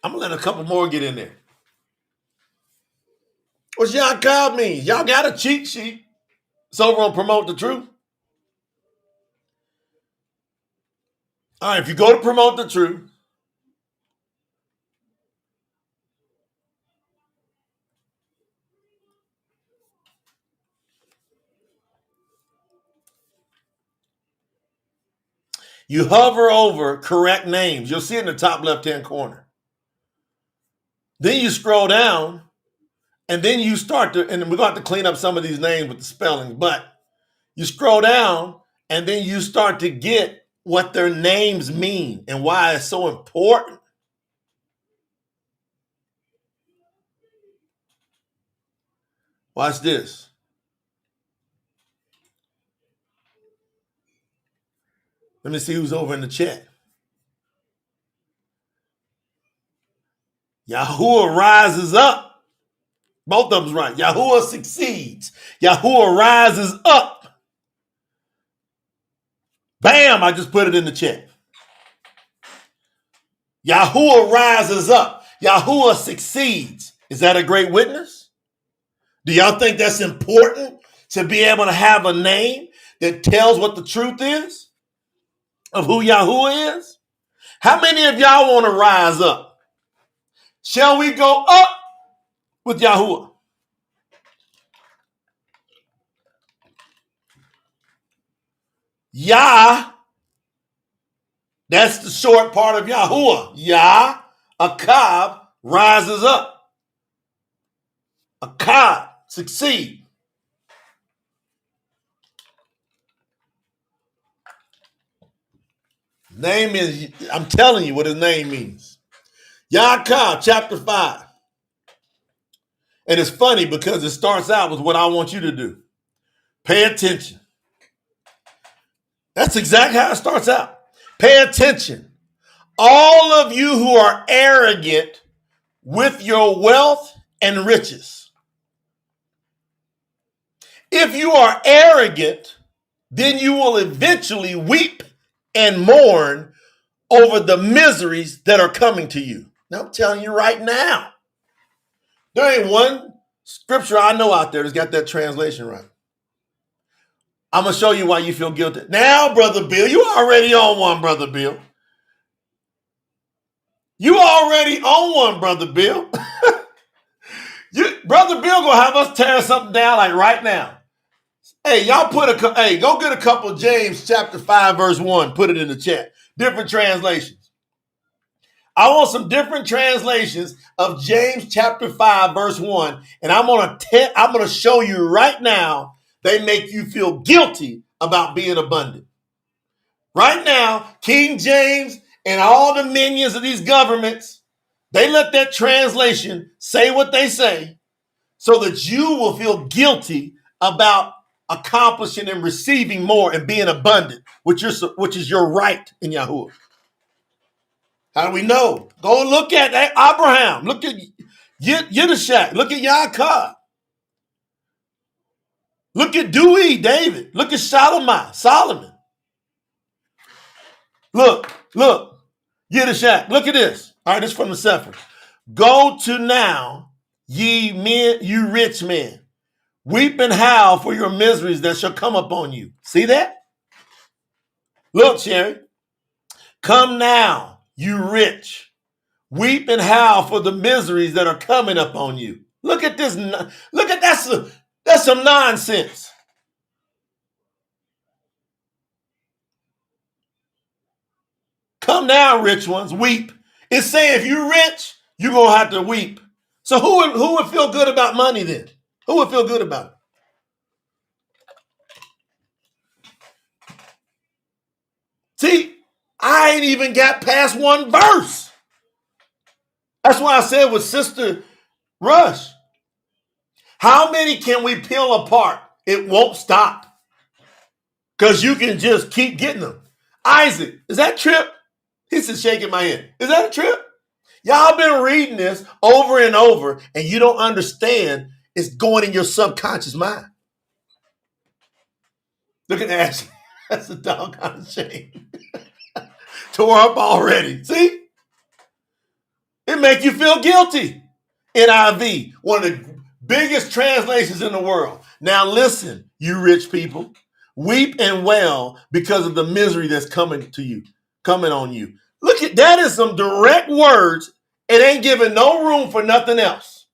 I'm going to let a couple more get in there. What's YAHUAH mean? Y'all got a cheat sheet. It's over on Promote the Truth. All right, if you go to Promote the Truth, you hover over correct names. You'll see it in the top left-hand corner. Then you scroll down, and then you start to, and we're going to have to clean up some of these names with the spelling, but you scroll down, and then you start to get what their names mean and why it's so important. Watch this. Let me see who's over in the chat. YAHUAH rises up. Both of them's right. YAHUAH succeeds. YAHUAH rises up. Bam, I just put it in the chat. YAHUAH rises up. YAHUAH succeeds. Is that a great witness? Do y'all think that's important to be able to have a name that tells what the truth is of who YAHUAH is? How many of y'all want to rise up? Shall we go up with YAHUAH? Yah, that's the short part of YAHUAH. Yah, Akab, rises up. Akab, succeed. Name is, I'm telling you what his name means. YAHUAH, chapter 5. And it's funny because it starts out with what I want you to do. Pay attention. That's exactly how it starts out. Pay attention. All of you who are arrogant with your wealth and riches. If you are arrogant, then you will eventually weep and mourn over the miseries that are coming to you. Now, I'm telling you right now, there ain't one scripture I know out there that's got that translation right. I'm going to show you why you feel guilty. Now, Brother Bill, you already on one, Brother Bill. You already on one, Brother Bill. Brother Bill going to have us tear something down like right now. Hey, y'all go get a couple of James chapter 5, verse 1. Put it in the chat. Different translations. I want some different translations of James chapter 5, verse 1. And I'm going to show you right now they make you feel guilty about being abundant. Right now, King James and all the minions of these governments, they let that translation say what they say so that you will feel guilty about accomplishing and receiving more and being abundant, which is your right in YAHUAH. How do we know? Go look at Abraham. Look at Yiddishak. Look at YAHUAH. Look at Dewey, David. Look at Solomon. Look. Yiddishak. Look at this. All right, this is from the Sefer. Go to now, ye men, you rich men. Weep and howl for your miseries that shall come upon you. See that? Look, Sherry. Come now, you rich. Weep and howl for the miseries that are coming upon you. Look at this. Look at that's some nonsense. Come now, rich ones, weep. It's saying if you're rich, you're going to have to weep. So who would feel good about money then? Who would feel good about it? See, I ain't even got past one verse. That's why I said with Sister Rush, how many can we peel apart? It won't stop because you can just keep getting them. Isaac, is that Trip? He's just shaking my head. Is that a trip? Y'all been reading this over and over, and you don't understand it's going in your subconscious mind. Look at that. That's a doggone shame. Tore up already. See? It make you feel guilty. NIV, one of the biggest translations in the world. Now listen, you rich people. Weep and wail because of the misery that's coming to you, coming on you. Look at that is some direct words. It ain't giving no room for nothing else.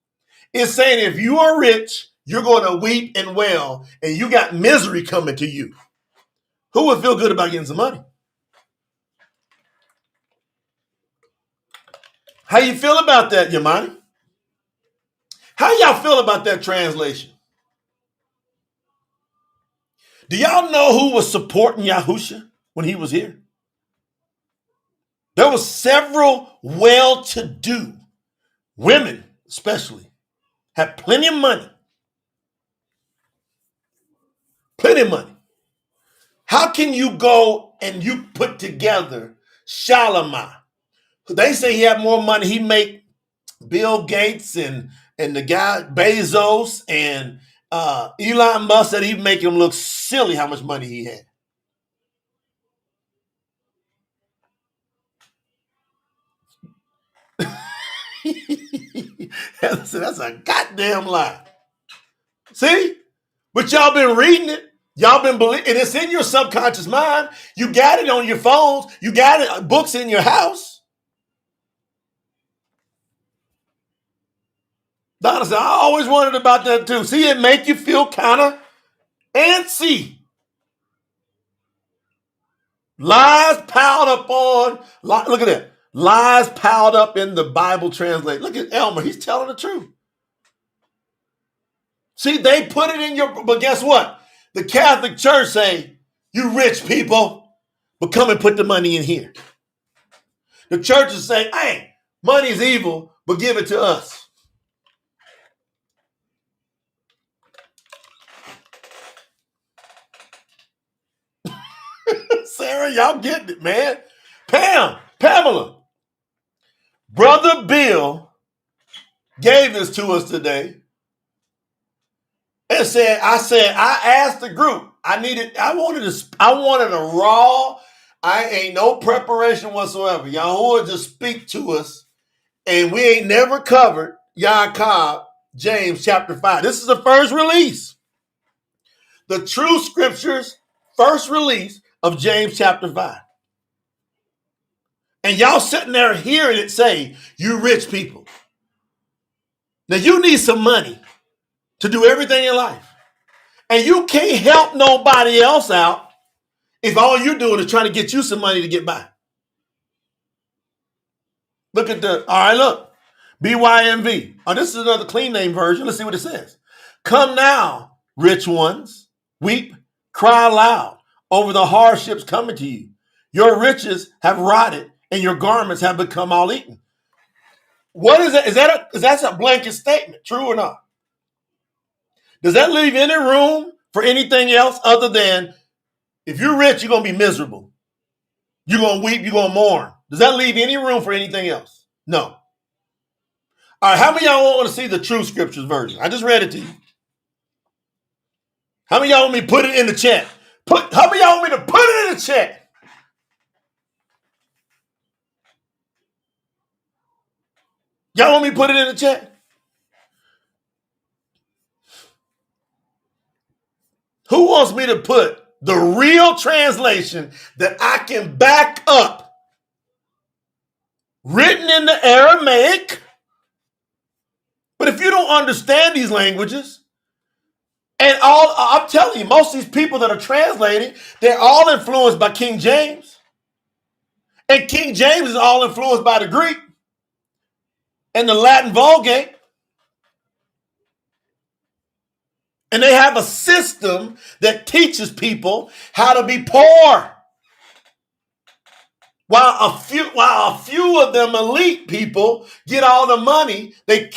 It's saying if you are rich, you're going to weep and wail, and you got misery coming to you. Who would feel good about getting some money? How you feel about that, Yamani? How y'all feel about that translation? Do y'all know who was supporting Yahusha when he was here? There were several well-to-do women, especially, had plenty of money. Plenty of money. How can you go and you put together Shalimah? They say he had more money. He make Bill Gates and the guy Bezos and Elon Musk said he'd make him look silly how much money he had. That's a goddamn lie. See? But y'all been reading it. Y'all been believing, and it's in your subconscious mind. You got it on your phones. You got it, books in your house. Donna said, I always wondered about that too. See, it make you feel kind of antsy. Lies piled up on, look at that. Lies piled up in the Bible translate. Look at Elmer. He's telling the truth. See, they put it in your, but guess what? The Catholic Church say, you rich people, but come and put the money in here. The churches say, hey, money's evil, but give it to us. Sarah, y'all getting it, man. Pamela, Brother Bill gave this to us today and I asked the group, I wanted a raw, I ain't no preparation whatsoever. Yahuwah just speak to us, and we ain't never covered Yaakov, James chapter 5. This is the first release. The True Scriptures first release of James chapter 5. And y'all sitting there hearing it say, you rich people. Now you need some money to do everything in life. And you can't help nobody else out if all you're doing is trying to get you some money to get by. Look at look. BYMV. Oh, this is another clean name version. Let's see what it says. Come now, rich ones. Weep, cry aloud over the hardships coming to you. Your riches have rotted and your garments have become all eaten. What is that? Is that a blanket statement? True or not? Does that leave any room for anything else other than if you're rich, you're going to be miserable. You're going to weep, you're going to mourn. Does that leave any room for anything else? No. All right, how many of y'all want to see the True Scriptures version? I just read it to you. How many of y'all want me to put it in the chat? How many of y'all want me to put it in the chat? Y'all want me to put it in the chat? Who wants me to put the real translation that I can back up, written in the Aramaic? But if you don't understand these languages, and I'm telling you, most of these people that are translating, they're all influenced by King James. And King James is all influenced by the Greek and the Latin Vulgate. And they have a system that teaches people how to be poor. While a few of them elite people get all the money, they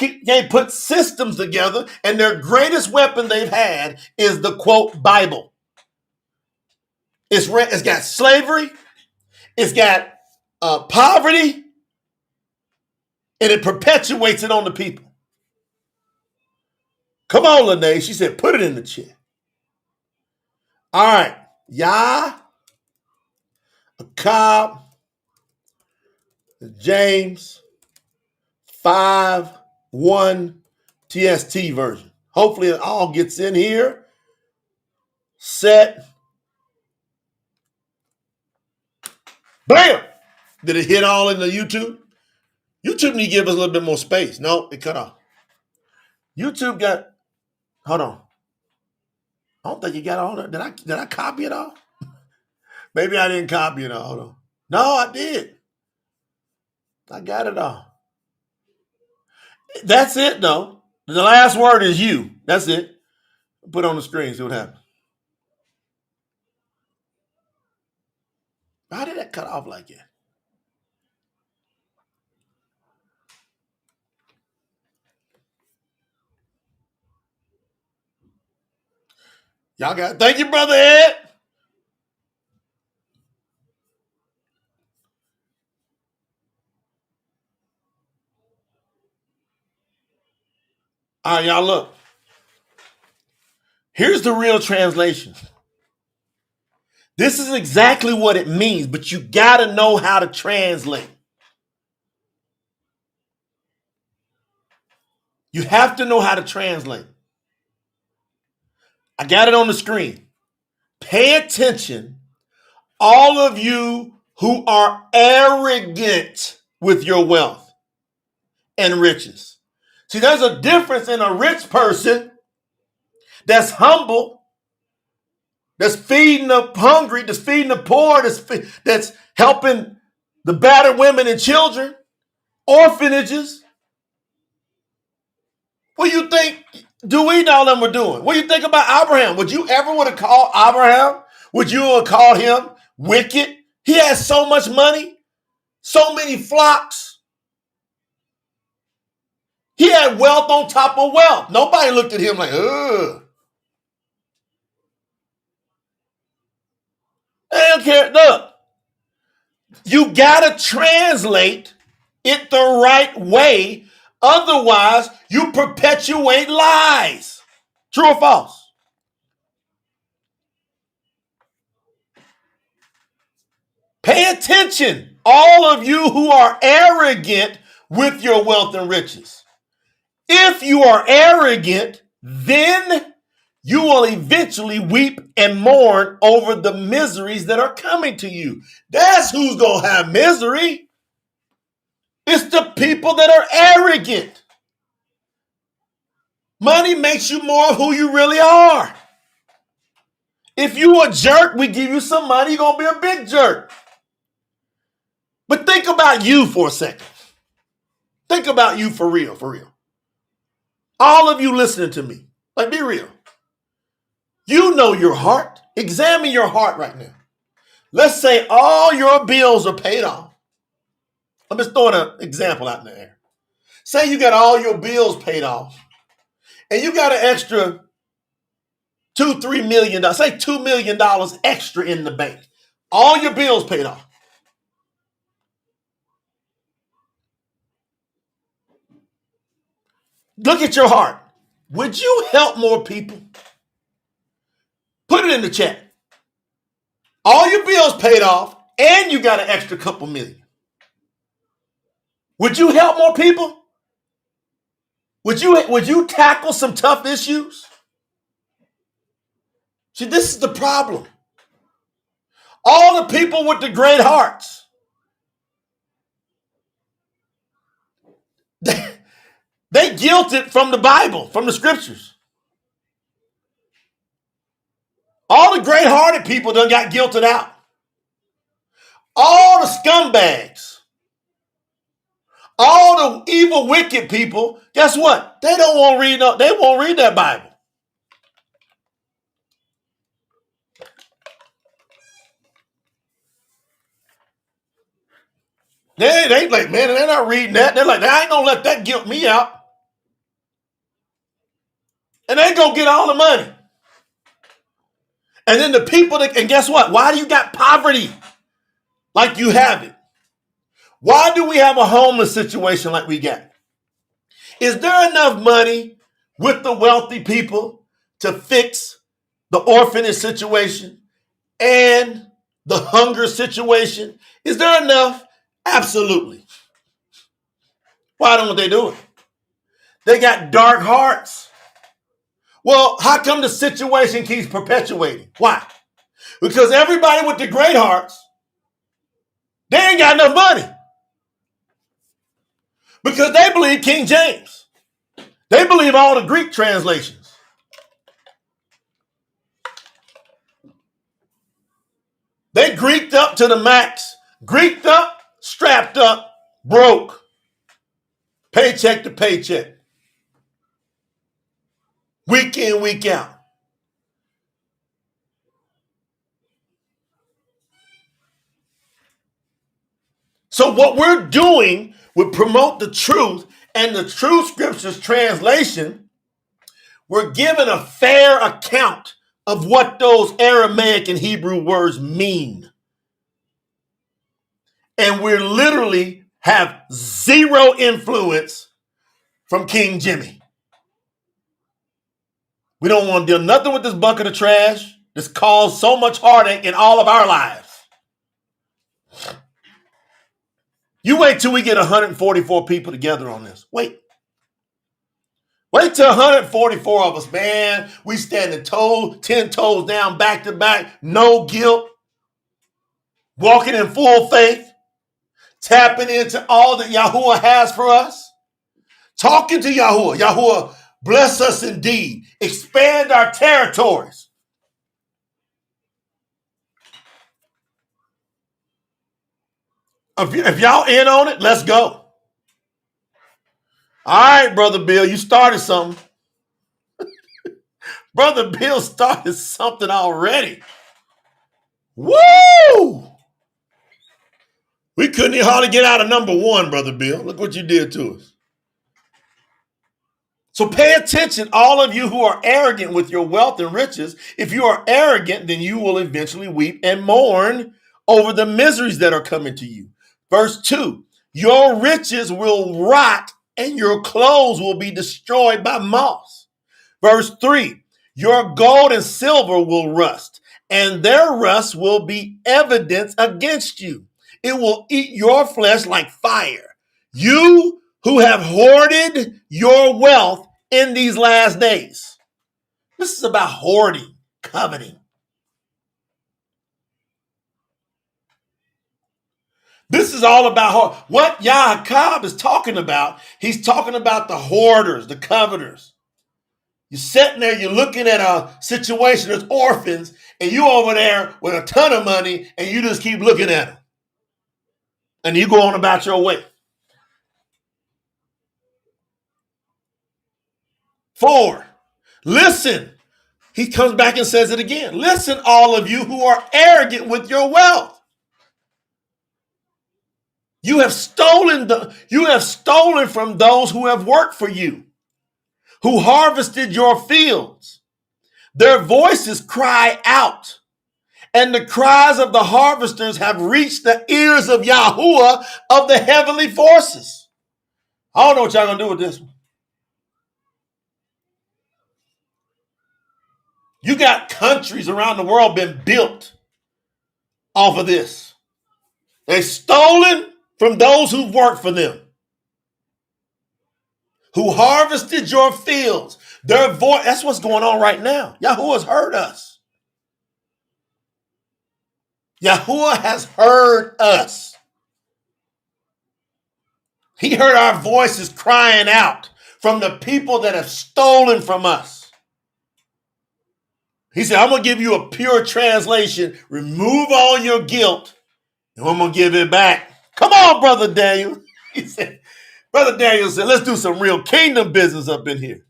put systems together, and their greatest weapon they've had is the quote Bible. It's got slavery, it's got poverty, and it perpetuates it on the people. Come on, Lene. She said, put it in the chat. All right. YAHUAH, James 5:1 TST version. Hopefully it all gets in here. Set. Bam! Did it hit all in the YouTube? YouTube need to give us a little bit more space. No, it cut off. YouTube got, hold on. I don't think you got all that. Did I copy it all? Maybe I didn't copy it all. Hold on. No, I did. I got it all. That's it, though. The last word is you. That's it. Put it on the screen, see what happens. How did that cut off like that? Y'all got, thank you, Brother Ed. All right, y'all look. Here's the real translation. This is exactly what it means, but you got to know how to translate. You have to know how to translate. I got it on the screen. Pay attention, all of you who are arrogant with your wealth and riches. See, there's a difference in a rich person that's humble, that's feeding the hungry, that's feeding the poor, that's helping the battered women and children, orphanages. What do you think Dewey and all them were doing? What do you think about Abraham? Would you ever would have called Abraham? Would you have called him wicked? He has so much money, so many flocks. He had wealth on top of wealth. Nobody looked at him like, ugh. They don't care. Look, you got to translate it the right way. Otherwise, you perpetuate lies. True or false? Pay attention, all of you who are arrogant with your wealth and riches. If you are arrogant, then you will eventually weep and mourn over the miseries that are coming to you. That's who's going to have misery. It's the people that are arrogant. Money makes you more of who you really are. If you a jerk, we give you some money, you're going to be a big jerk. But think about you for a second. Think about you for real, for real. All of you listening to me, like be real. You know your heart. Examine your heart right now. Let's say all your bills are paid off. I'm just throwing an example out in the air. Say you got all your bills paid off and you got an extra $2-3 million, say $2 million extra in the bank. All your bills paid off. Look at your heart. Would you help more people? Put it in the chat. All your bills paid off and you got an extra couple million. Would you help more people? Would you tackle some tough issues? See, this is the problem. All the people with the great hearts, they guilted from the Bible, from the scriptures. All the great-hearted people done got guilted out. All the scumbags, all the evil, wicked people, guess what? They don't want to read. They won't read that Bible. They like, man, they're not reading that. They're like, I ain't gonna let that guilt me out. And they gonna get all the money. And then the people that, and guess what? Why do you got poverty like you have it? Why do we have a homeless situation like we got? Is there enough money with the wealthy people to fix the orphanage situation and the hunger situation? Is there enough? Absolutely. Why don't they do it? They got dark hearts. Well, how come the situation keeps perpetuating? Why? Because everybody with the great hearts, they ain't got enough money. Because they believe King James. They believe all the Greek translations. They Greeked up to the max. Greeked up, strapped up, broke. Paycheck to paycheck. Week in, week out. So what we're doing would promote the truth and the true scriptures translation. We're given a fair account of what those Aramaic and Hebrew words mean. And we literally have zero influence from King Jimmy. We don't want to do nothing with this bucket of trash that's caused so much heartache in all of our lives. You wait till we get 144 people together on this. Wait till 144 of us, man. We standing 10 toes down, back to back, no guilt, walking in full faith, tapping into all that Yahuwah has for us, talking to Yahuwah. Yahuwah, bless us indeed. Expand our territories. If y'all in on it, let's go. All right, Brother Bill, you started something. Brother Bill started something already. Woo! We couldn't even hardly get out of number 1, Brother Bill. Look what you did to us. So pay attention, all of you who are arrogant with your wealth and riches. If you are arrogant, then you will eventually weep and mourn over the miseries that are coming to you. Verse 2, your riches will rot and your clothes will be destroyed by moths. Verse 3, your gold and silver will rust, and their rust will be evidence against you. It will eat your flesh like fire. You who have hoarded your wealth in these last days. This is about hoarding, coveting. This is all about what YAHUAH is talking about. He's talking about the hoarders, the coveters. You're sitting there, you're looking at a situation that's orphans, and you over there with a ton of money, and you just keep looking at them. And you go on about your way. 4, listen. He comes back and says it again. Listen, all of you who are arrogant with your wealth. You have stolen from those who have worked for you, who harvested your fields. Their voices cry out, and the cries of the harvesters have reached the ears of Yahuwah of the heavenly forces. I don't know what y'all gonna do with this one. You got countries around the world been built off of this. They've stolen from those who've worked for them, who harvested your fields. Their voice, that's what's going on right now. Yahuwah's heard us. Yahuwah has heard us. He heard our voices crying out from the people that have stolen from us. He said, I'm going to give you a pure translation. Remove all your guilt, and I'm going to give it back. Come on, Brother Daniel. He said, Brother Daniel said, let's do some real kingdom business up in here.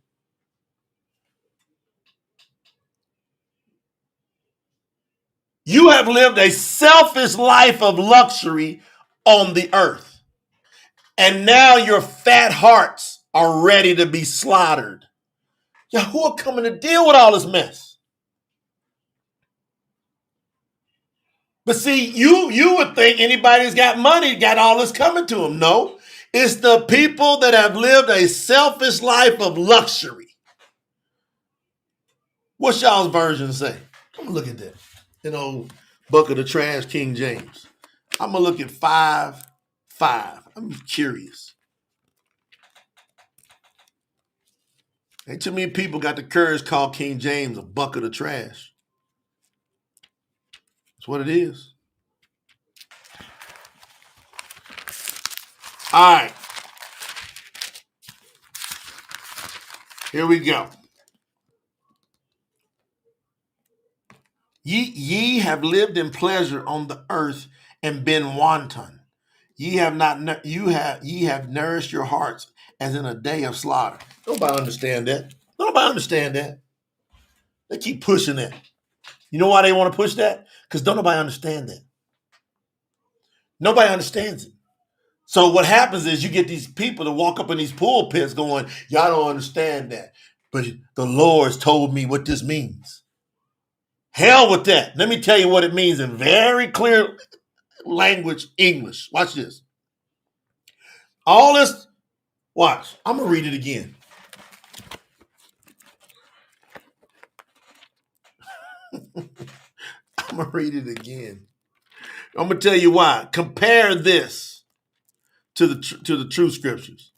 You have lived a selfish life of luxury on the earth. And now your fat hearts are ready to be slaughtered. Yahuwah coming to deal with all this mess. But see, you would think anybody who's got money got all this coming to them. No, it's the people that have lived a selfish life of luxury. What's y'all's version say? I'm gonna look at that. An old bucket of trash, King James. I'm gonna look at 5:5. I'm curious. Ain't too many people got the courage to call King James a bucket of trash. That's what it is. All right. Here we go. Ye have lived in pleasure on the earth and been wanton. Ye have nourished your hearts as in a day of slaughter. Nobody understand that. Nobody understand that. They keep pushing that. You know why they want to push that? Because don't nobody understand that. Nobody understands it. So what happens is you get these people to walk up in these pulpits going, y'all don't understand that. But the Lord's told me what this means. Hell with that. Let me tell you what it means in very clear language English. Watch this. All this, watch. I'm going to read it again. I'm going to read it again. I'm going to tell you why. Compare this to the true scriptures.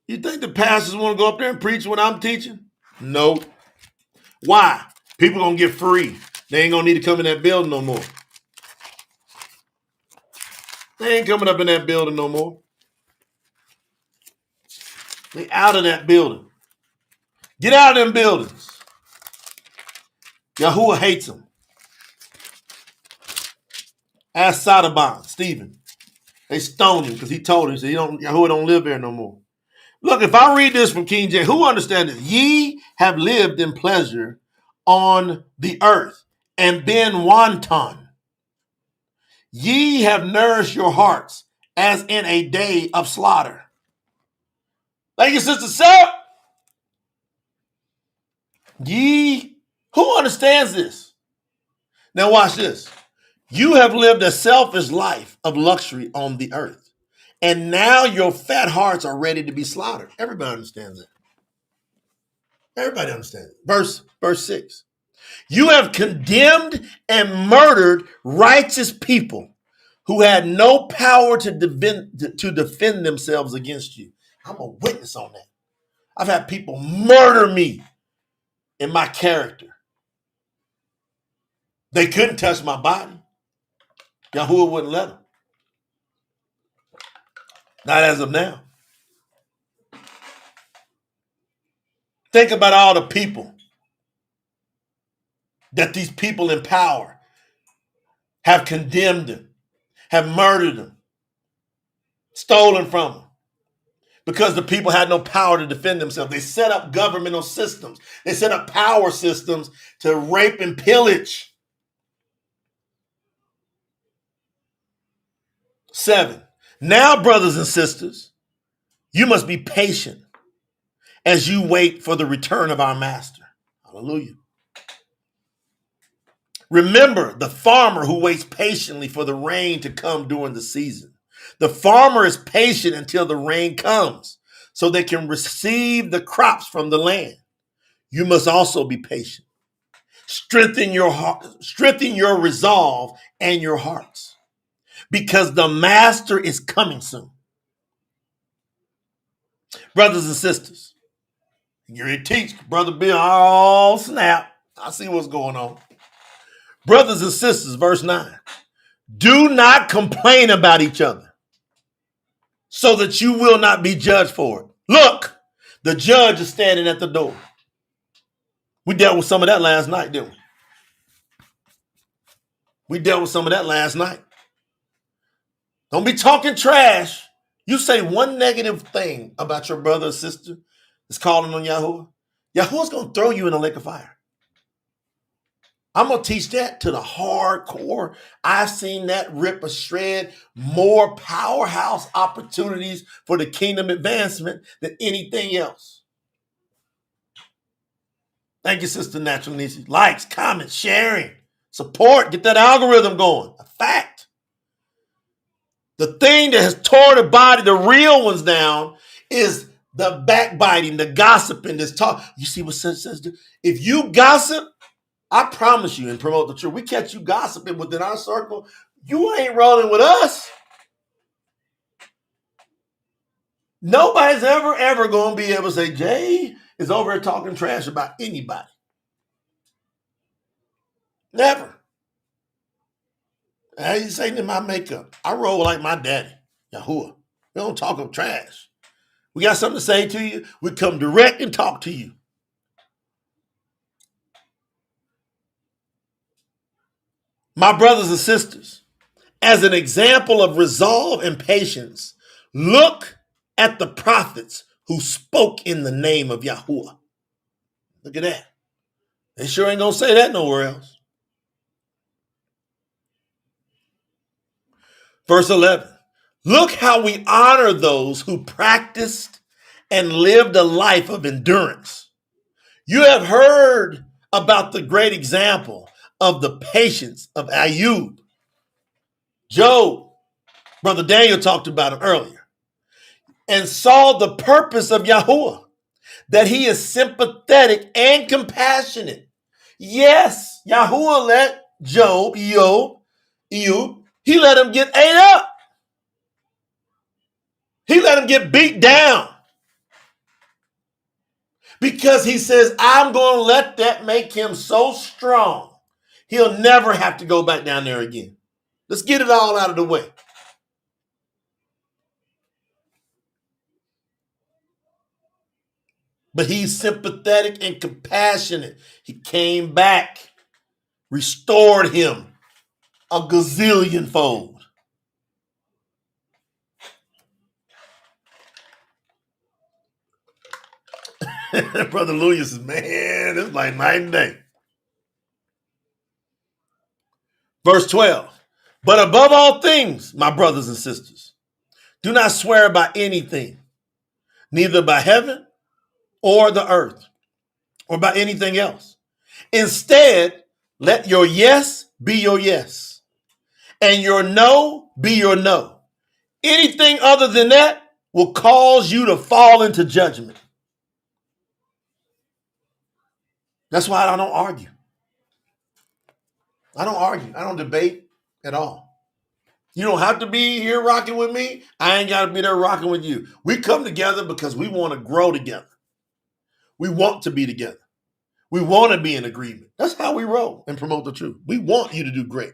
You think the pastors want to go up there and preach what I'm teaching? No. Why? People going to get free. They ain't going to need to come in that building no more. They ain't coming up in that building no more. They out of that building. Get out of them buildings. Yahuwah hates them. Ask Sodoban, Stephen. They stoned him because he told him, he said, Yahuwah don't live there no more. Look, if I read this from King James, who understands it? Ye have lived in pleasure on the earth and been wanton. Ye have nourished your hearts as in a day of slaughter. Thank you, Sister Sarah. Ye, who understands this? Now watch this. You have lived a selfish life of luxury on the earth, and now your fat hearts are ready to be slaughtered. Everybody understands it. Everybody understands it. Verse 6. You have condemned and murdered righteous people who had no power to defend themselves against you. I'm a witness on that. I've had people murder me in my character. They couldn't touch my body. Yahuwah wouldn't let them. Not as of now. Think about all the people that these people in power have condemned them, have murdered them, stolen from them, because the people had no power to defend themselves. They set up governmental systems. They set up power systems to rape and pillage. 7. Now, brothers and sisters, you must be patient as you wait for the return of our master. Hallelujah. Remember the farmer who waits patiently for the rain to come during the season. The farmer is patient until the rain comes so they can receive the crops from the land. You must also be patient. Strengthen your heart, strengthen your resolve and your hearts, because the master is coming soon. Brothers and sisters, you're a teacher, Brother Bill. Oh, snap. I see what's going on. Brothers and sisters, verse 9. Do not complain about each other so that you will not be judged for it. Look, the judge is standing at the door. We dealt with some of that last night, didn't we? We dealt with some of that last night. Don't be talking trash. You say one negative thing about your brother or sister that's calling on Yahuwah. Yahuwah's going to throw you in a lake of fire. I'm going to teach that to the hardcore. I've seen that rip a shred more powerhouse opportunities for the kingdom advancement than anything else. Thank you, Sister Natural Niecy. Likes, comments, sharing, support. Get that algorithm going. A fact. The thing that has tore the body, the real ones down, is the backbiting, the gossiping, this talk. You see what says? If you gossip, I promise you and promote the truth, we catch you gossiping within our circle, you ain't rolling with us. Nobody's ever going to be able to say, Jay is over here talking trash about anybody. Never. I ain't saying in my makeup. I roll like my daddy, Yahuwah. We don't talk of trash. We got something to say to you, we come direct and talk to you. My brothers and sisters, as an example of resolve and patience, look at the prophets who spoke in the name of Yahuwah. Look at that. They sure ain't going to say that nowhere else. Verse 11. Look how we honor those who practiced and lived a life of endurance. You have heard about the great example of the patience of Ayub. Job, Brother Daniel talked about him earlier, and saw the purpose of Yahuwah, that he is sympathetic and compassionate. Yes, Yahuwah let Job, he let him get ate up. He let him get beat down. Because he says, I'm going to let that make him so strong, he'll never have to go back down there again. Let's get it all out of the way. But he's sympathetic and compassionate. He came back, restored him a gazillion fold. Brother Louis says, man, it's like night and day. Verse 12. But above all things, my brothers and sisters, do not swear by anything, neither by heaven or the earth, or by anything else. Instead, let your yes be your yes, and your no be your no. Anything other than that will cause you to fall into judgment. That's why I don't argue. I don't argue. I don't debate at all. You don't have to be here rocking with me. I ain't got to be there rocking with you. We come together because we want to grow together. We want to be together. We want to be in agreement. That's how we roll and promote the truth. We want you to do great.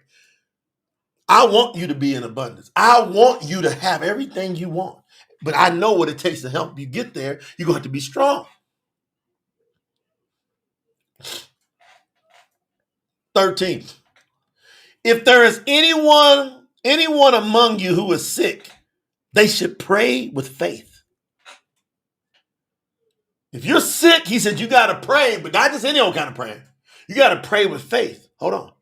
I want you to be in abundance. I want you to have everything you want. But I know what it takes to help you get there. You're going to have to be strong. 13. If there is anyone among you who is sick, they should pray with faith. If you're sick, he said, you got to pray, but not just any old kind of praying. You got to pray with faith. Hold on.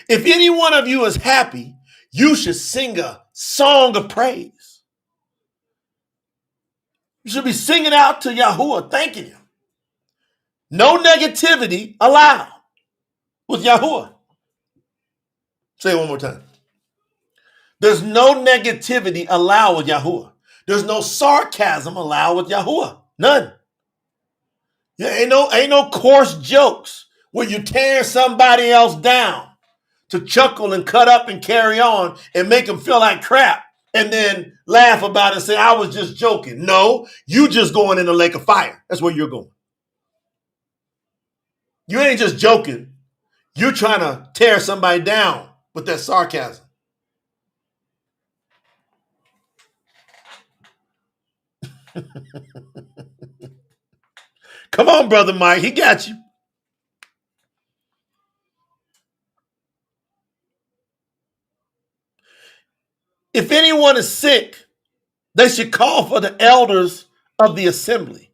If any one of you is happy, you should sing a song of praise. You should be singing out to Yahuwah, thanking him. No negativity allowed with Yahuwah. Say it one more time. There's no negativity allowed with Yahuwah. There's no sarcasm allowed with Yahuwah. None. Yeah, ain't no coarse jokes where you tear somebody else down to chuckle and cut up and carry on and make them feel like crap and then laugh about it and say, I was just joking. No, you just going in the lake of fire. That's where you're going. You ain't just joking. You're trying to tear somebody down with that sarcasm. Come on, Brother Mike. He got you. If anyone is sick, they should call for the elders of the assembly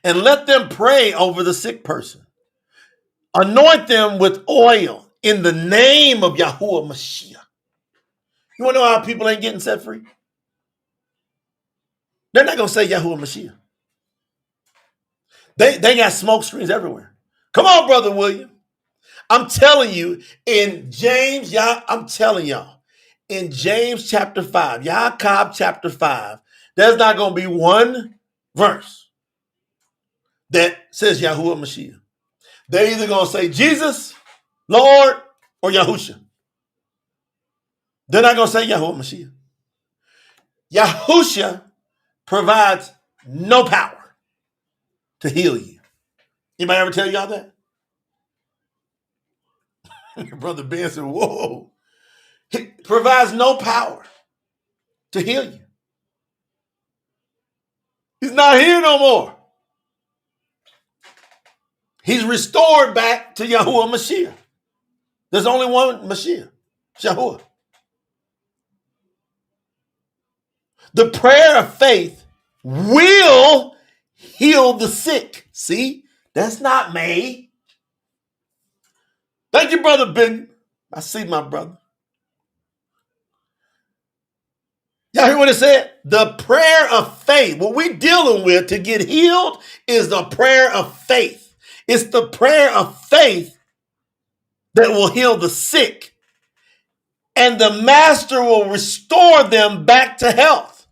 and let them pray over the sick person. Anoint them with oil in the name of Yahuwah Mashiach. You want to know how people ain't getting set free? They're not going to say Yahuwah Mashiach. They got smoke screens everywhere. Come on, Brother William. I'm telling you, in James, I'm telling y'all, in James chapter 5, Yaakov chapter 5, there's not going to be one verse that says Yahuwah Mashiach. They're either going to say Jesus, Lord, or Yahusha. They're not going to say Yahuwah Mashiach. Yahusha provides no power to heal you. Anybody ever tell y'all that? Brother Ben said, whoa. He provides no power to heal you. He's not here no more. He's restored back to Yahuwah Mashiach. There's only one Mashiach, Yahuwah. The prayer of faith will heal the sick. See, that's not me. Thank you, Brother Ben. I see my brother. Y'all hear what it said? The prayer of faith. What we're dealing with to get healed is the prayer of faith. It's the prayer of faith that will heal the sick, and the master will restore them back to health.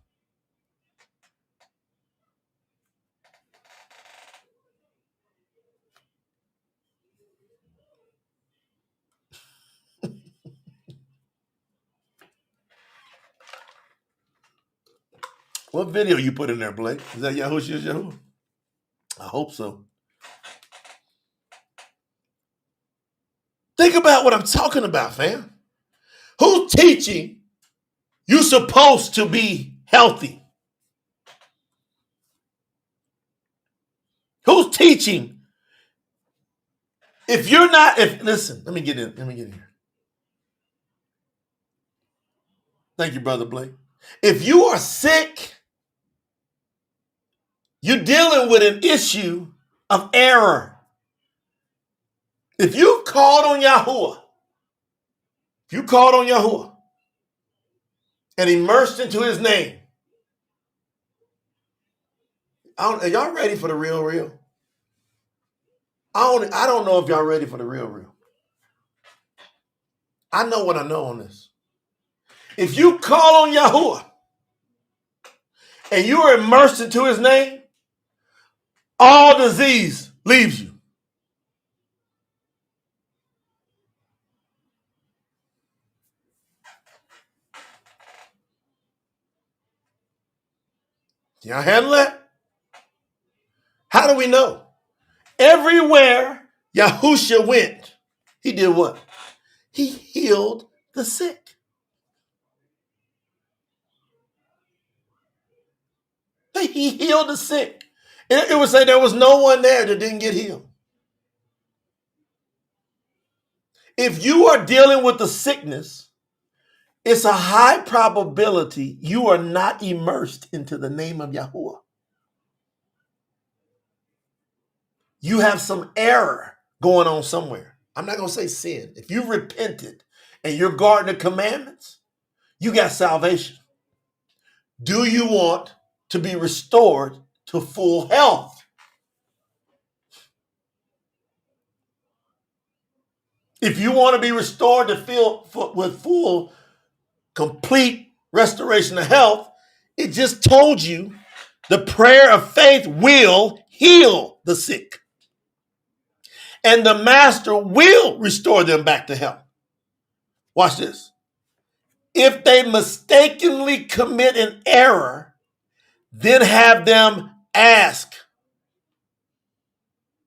What video you put in there, Blake? Is that Yahushua's Yahuwah? I hope so. Think about what I'm talking about, fam. Who's teaching you're supposed to be healthy? Who's teaching? If you're not, listen, let me get in here. Thank you, Brother Blake. If you are sick, you're dealing with an issue of error. If you called on Yahuwah, and immersed into his name, are y'all ready for the real? I don't know if y'all ready for the real. I know what I know on this. If you call on Yahuwah and you are immersed into his name, all disease leaves you. Y'all handle that? How do we know? Everywhere Yahusha went, he did what? He healed the sick. He healed the sick. It would say there was no one there that didn't get healed. If you are dealing with the sickness, it's a high probability you are not immersed into the name of Yahuwah. You have some error going on somewhere. I'm not going to say sin. If you repented and you're guarding the commandments, you got salvation. Do you want to be restored to full health? If you want to be restored to with full, complete restoration of health, it just told you the prayer of faith will heal the sick. And the master will restore them back to health. Watch this. If they mistakenly commit an error, then have them ask.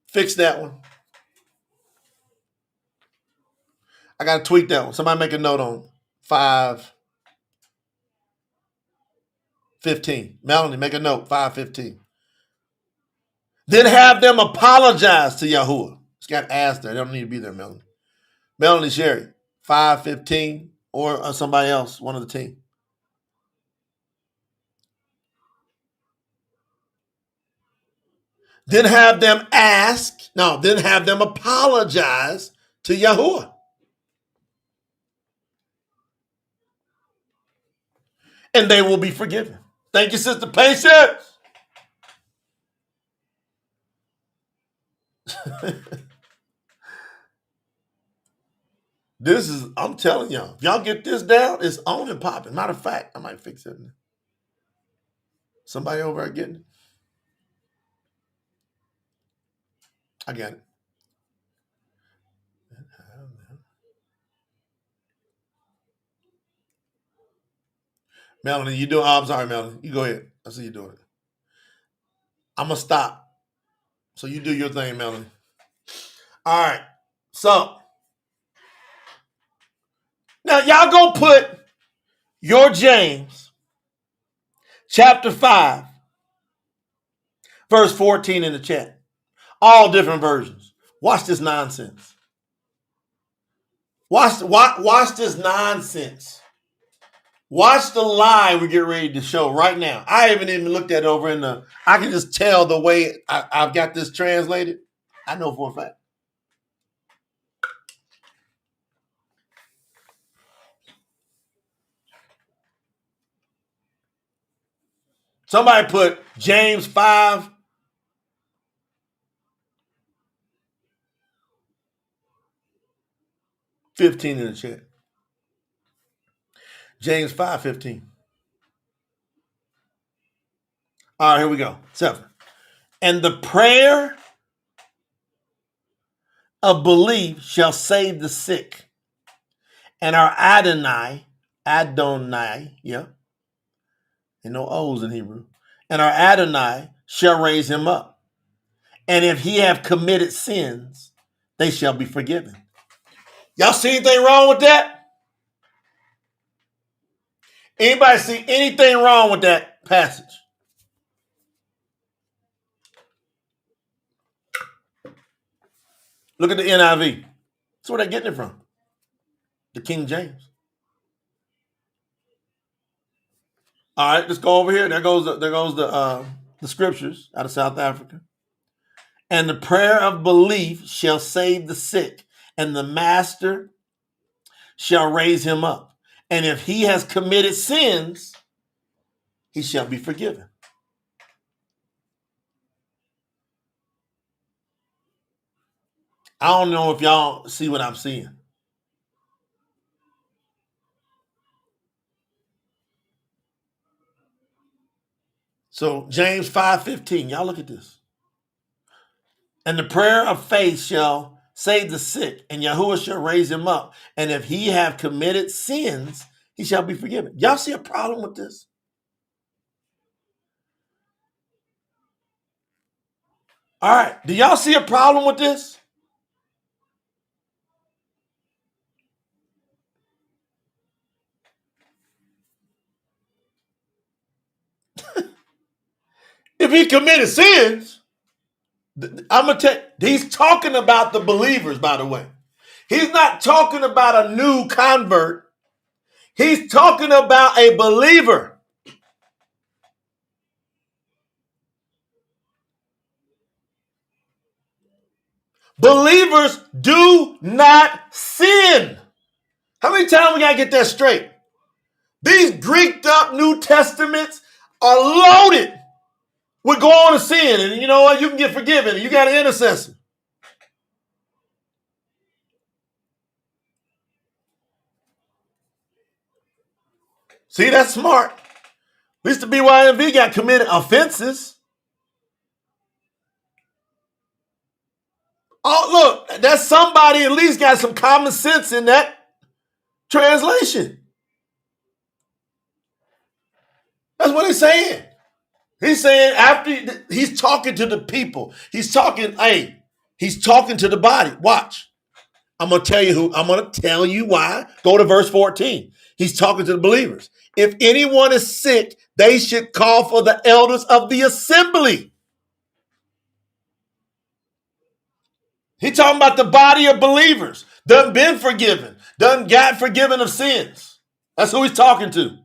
Fix that one. I got to tweak that one. Somebody make a note on 5:15. Melanie, make a note, 5:15. Then have them apologize to Yahuwah. It's got asked there. They don't need to be there, Melanie. Melanie Sherry, 5:15, or somebody else, one of the team. Then have them then have them apologize to Yahuwah. And they will be forgiven. Thank you, Sister Patience. I'm telling y'all, if y'all get this down, it's on and popping. Matter of fact, I might fix it. Somebody over there getting it? I got it. Melanie, you doing? Oh, I'm sorry, Melanie. You go ahead. I see you doing it. I'm going to stop. So you do your thing, Melanie. All right. So now y'all go put your James chapter 5, verse 14 in the chat. All different versions. Watch this nonsense. Watch this nonsense. Watch the lie we get ready to show right now. I haven't even looked at it over I can just tell the way I've got this translated. I know for a fact. Somebody put James 5. $15 in the chat. James 5:15. All right, here we go. 7. And the prayer of belief shall save the sick. And our Adonai, yeah, and no O's in Hebrew. And our Adonai shall raise him up. And if he have committed sins, they shall be forgiven. Y'all see anything wrong with that? Anybody see anything wrong with that passage? Look at the NIV. That's where they're getting it from. The King James. All right, let's go over here. There goes the scriptures out of South Africa. And the prayer of belief shall save the sick, and the master shall raise him up. And if he has committed sins, he shall be forgiven. I don't know if y'all see what I'm seeing. So James 5:15, y'all look at this. And the prayer of faith shall save the sick, and Yahuwah shall raise him up. And if he have committed sins, he shall be forgiven. Y'all see a problem with this? All right, do y'all see a problem with this? If he committed sins, I'm going to tell you, he's talking about the believers, by the way. He's not talking about a new convert. He's talking about a believer. Believers do not sin. How many times we got to get that straight? These Greeked up New Testaments are loaded with go on to sin. And you know what? You can get forgiven. You got an intercessor. See, that's smart. At least the BYNV got committed offenses. Oh, look, that's somebody at least got some common sense in that translation. That's what he's saying. He's saying after he's talking to the people. He's talking to the body. Watch. I'm going to tell you why. Go to verse 14. He's talking to the believers. If anyone is sick, they should call for the elders of the assembly. He's talking about the body of believers. Done been forgiven. Done got forgiven of sins. That's who he's talking to.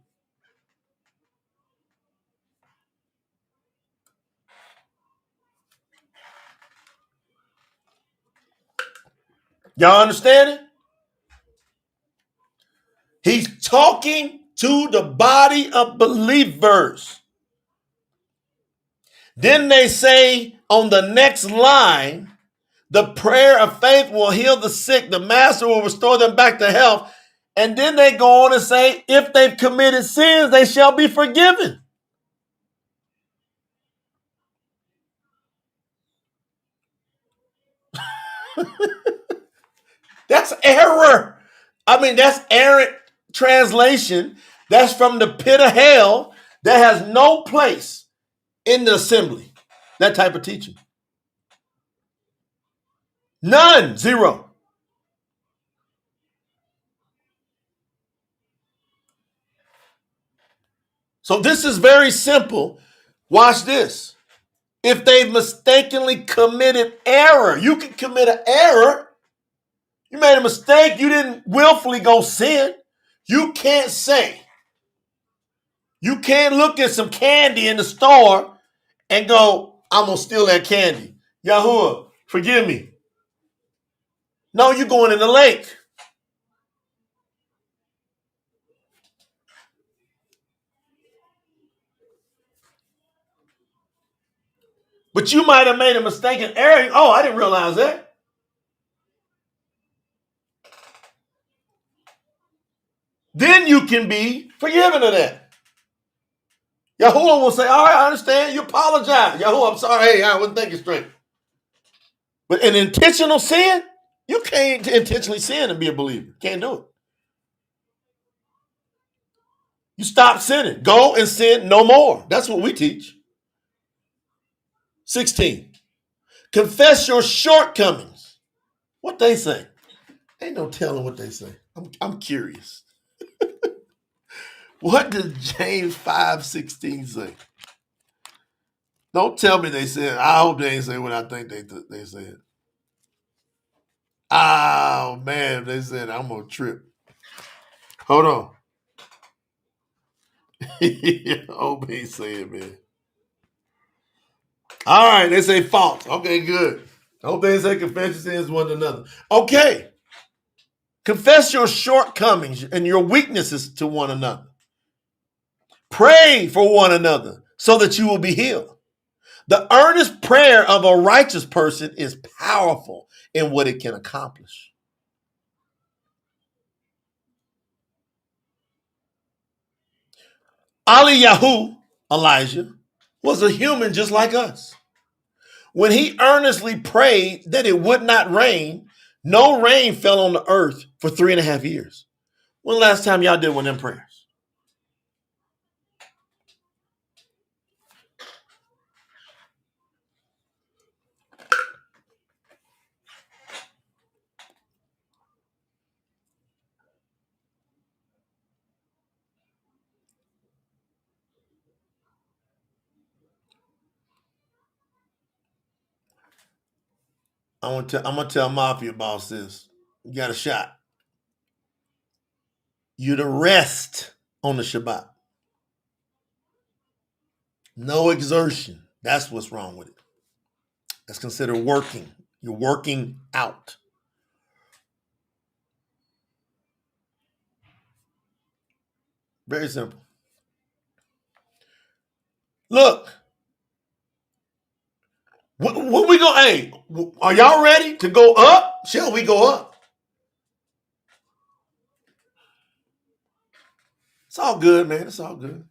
Y'all understand it? He's talking to the body of believers. Then they say on the next line, the prayer of faith will heal the sick. The master will restore them back to health. And then they go on and say, if they've committed sins, they shall be forgiven. That's error. I mean, that's errant translation. That's from the pit of hell. That has no place in the assembly. That type of teaching. None. Zero. So this is very simple. Watch this. If they've mistakenly committed error, you can commit an error. You made a mistake. You didn't willfully go sin. You can't say. You can't look at some candy in the store and go, I'm going to steal that candy. Yahuwah, forgive me. No, you're going in the lake. But you might have made a mistake in error. Oh, I didn't realize that. Then you can be forgiven of that. Yahuwah will say, all right, I understand. You apologize. Yahuwah, I'm sorry. Hey, I wasn't thinking straight. But an intentional sin, you can't intentionally sin and be a believer. Can't do it. You stop sinning. Go and sin no more. That's what we teach. 16. Confess your shortcomings. What they say? Ain't no telling what they say. I'm curious. What does James 5:16 say? Don't tell me they said. I hope they ain't say what I think they said. Oh man, they said I'm gonna trip. Hold on. I hope they say it, man. All right, they say fault. Okay, good. I hope they say confess your sins one to another. Okay. Confess your shortcomings and your weaknesses to one another. Pray for one another so that you will be healed. The earnest prayer of a righteous person is powerful in what it can accomplish. Eliyahu, Elijah, was a human just like us. When he earnestly prayed that it would not rain, no rain fell on the earth for 3.5 years. When the last time y'all did one of them prayers? I'm gonna tell Mafia boss this. You got a shot. You to rest on the Shabbat. No exertion. That's what's wrong with it. That's considered working. You're working out. Very simple. Look, what we go? Hey, are y'all ready to go up? Shall we go up? It's all good, man. It's all good.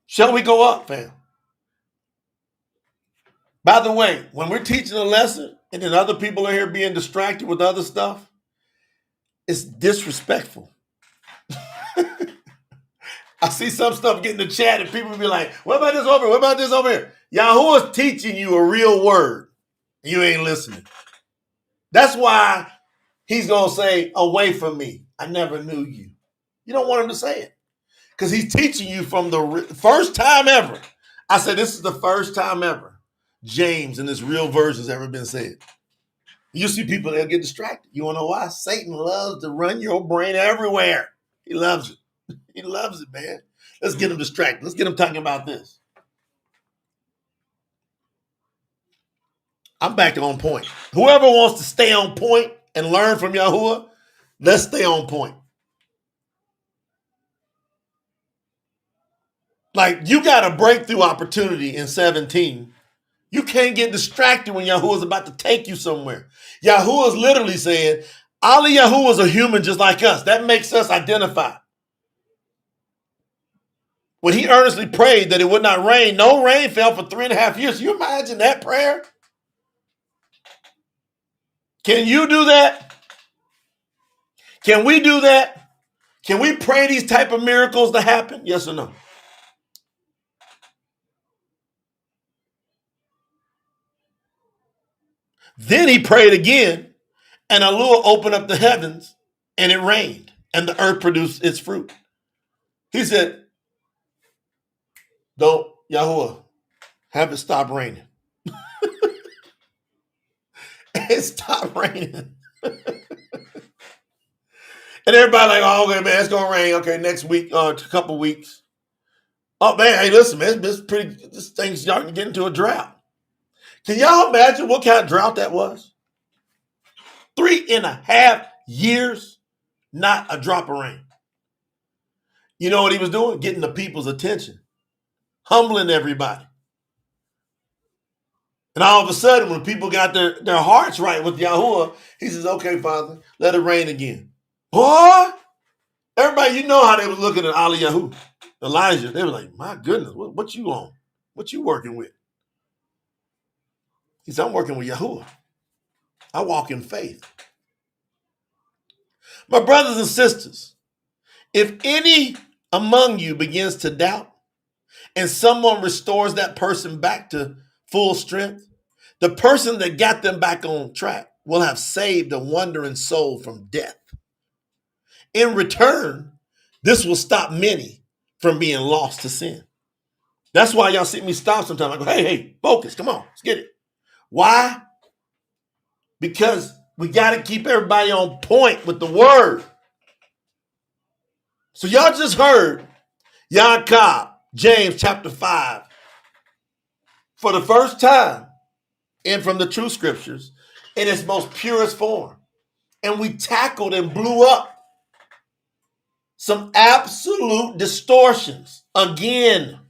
Shall we go up, fam? By the way, when we're teaching a lesson and then other people are here being distracted with other stuff, it's disrespectful. I see some stuff getting in the chat and people will be like, what about this over here? What about this over here? Yahuwah's teaching you a real word. You ain't listening. That's why he's going to say, away from me. I never knew you. You don't want him to say it because he's teaching you from the first time ever. I said, this is the first time ever James in this real version has ever been said. You see people, they'll get distracted. You want to know why? Satan loves to run your brain everywhere. He loves it. He loves it, man. Let's get him distracted. Let's get him talking about this. I'm back to on point. Whoever wants to stay on point and learn from Yahuwah, let's stay on point. Like, you got a breakthrough opportunity in 17. You can't get distracted when Yahuwah is about to take you somewhere. Yahuwah is literally saying, Ali Yahuwah is a human just like us. That makes us identify. When he earnestly prayed that it would not rain, no rain fell for 3.5 years. You imagine that prayer? Can you do that? Can we do that? Can we pray these type of miracles to happen? Yes or no? Then he prayed again, and Allah opened up the heavens, and it rained, and the earth produced its fruit. He said, don't, Yahuwah, have it stop raining. It stopped raining. And everybody like, oh, okay, man, it's going to rain. Okay, next week, a couple weeks. Oh, man, hey, listen, man, this thing's starting to get into a drought. Can y'all imagine what kind of drought that was? 3.5 years, not a drop of rain. You know what he was doing? Getting the people's attention, humbling everybody. And all of a sudden, when people got their hearts right with Yahuwah, he says, okay, Father, let it rain again. Boy, everybody, you know how they was looking at Ali Yahu, Elijah. They were like, my goodness, what you on? What you working with? He said, I'm working with Yahuwah. I walk in faith. My brothers and sisters, if any among you begins to doubt and someone restores that person back to full strength, the person that got them back on track will have saved a wandering soul from death. In return, this will stop many from being lost to sin. That's why y'all see me stop sometimes. I go, hey, focus, come on, let's get it. Why? Because we got to keep everybody on point with the word. So y'all just heard YAHUAH, James chapter 5, for the first time and from the true scriptures in its most purest form. And we tackled and blew up some absolute distortions again.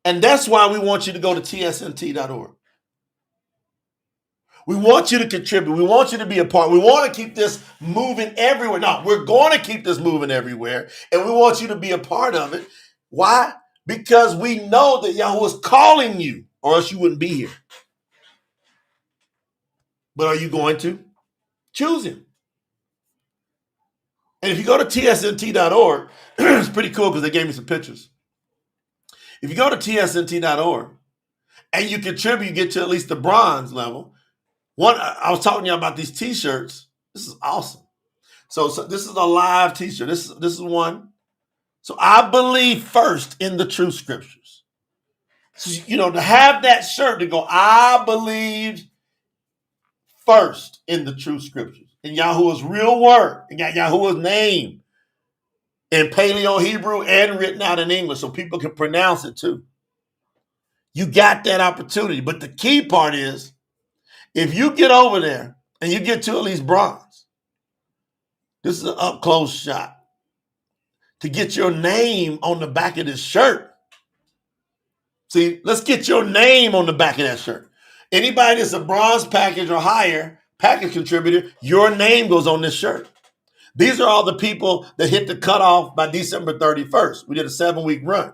And that's why we want you to go to tsnt.org. We want you to contribute. We want you to be a part. We want to keep this moving everywhere. No, we're going to keep this moving everywhere. And we want you to be a part of it. Why? Because we know that Yahuwah is calling you, or else you wouldn't be here. But are you going to? Choose him. And if you go to tsnt.org, it's pretty cool because they gave me some pictures. If you go to tsnt.org and you contribute, you get to at least the bronze level. One, I was talking to you about these t-shirts. This is awesome. So this is a live t-shirt. This is one. So I believe first in the true scriptures. So, to have that shirt to go, I believe first in the true scriptures. In Yahuwah's real word. And got Yahuwah's name in Paleo Hebrew and written out in English so people can pronounce it too. You got that opportunity. But the key part is, if you get over there and you get to at least bronze, this is an up-close shot to get your name on the back of this shirt. See, let's get your name on the back of that shirt. Anybody that's a bronze package or higher package contributor, your name goes on this shirt. These are all the people that hit the cutoff by December 31st. We did a 7-week run.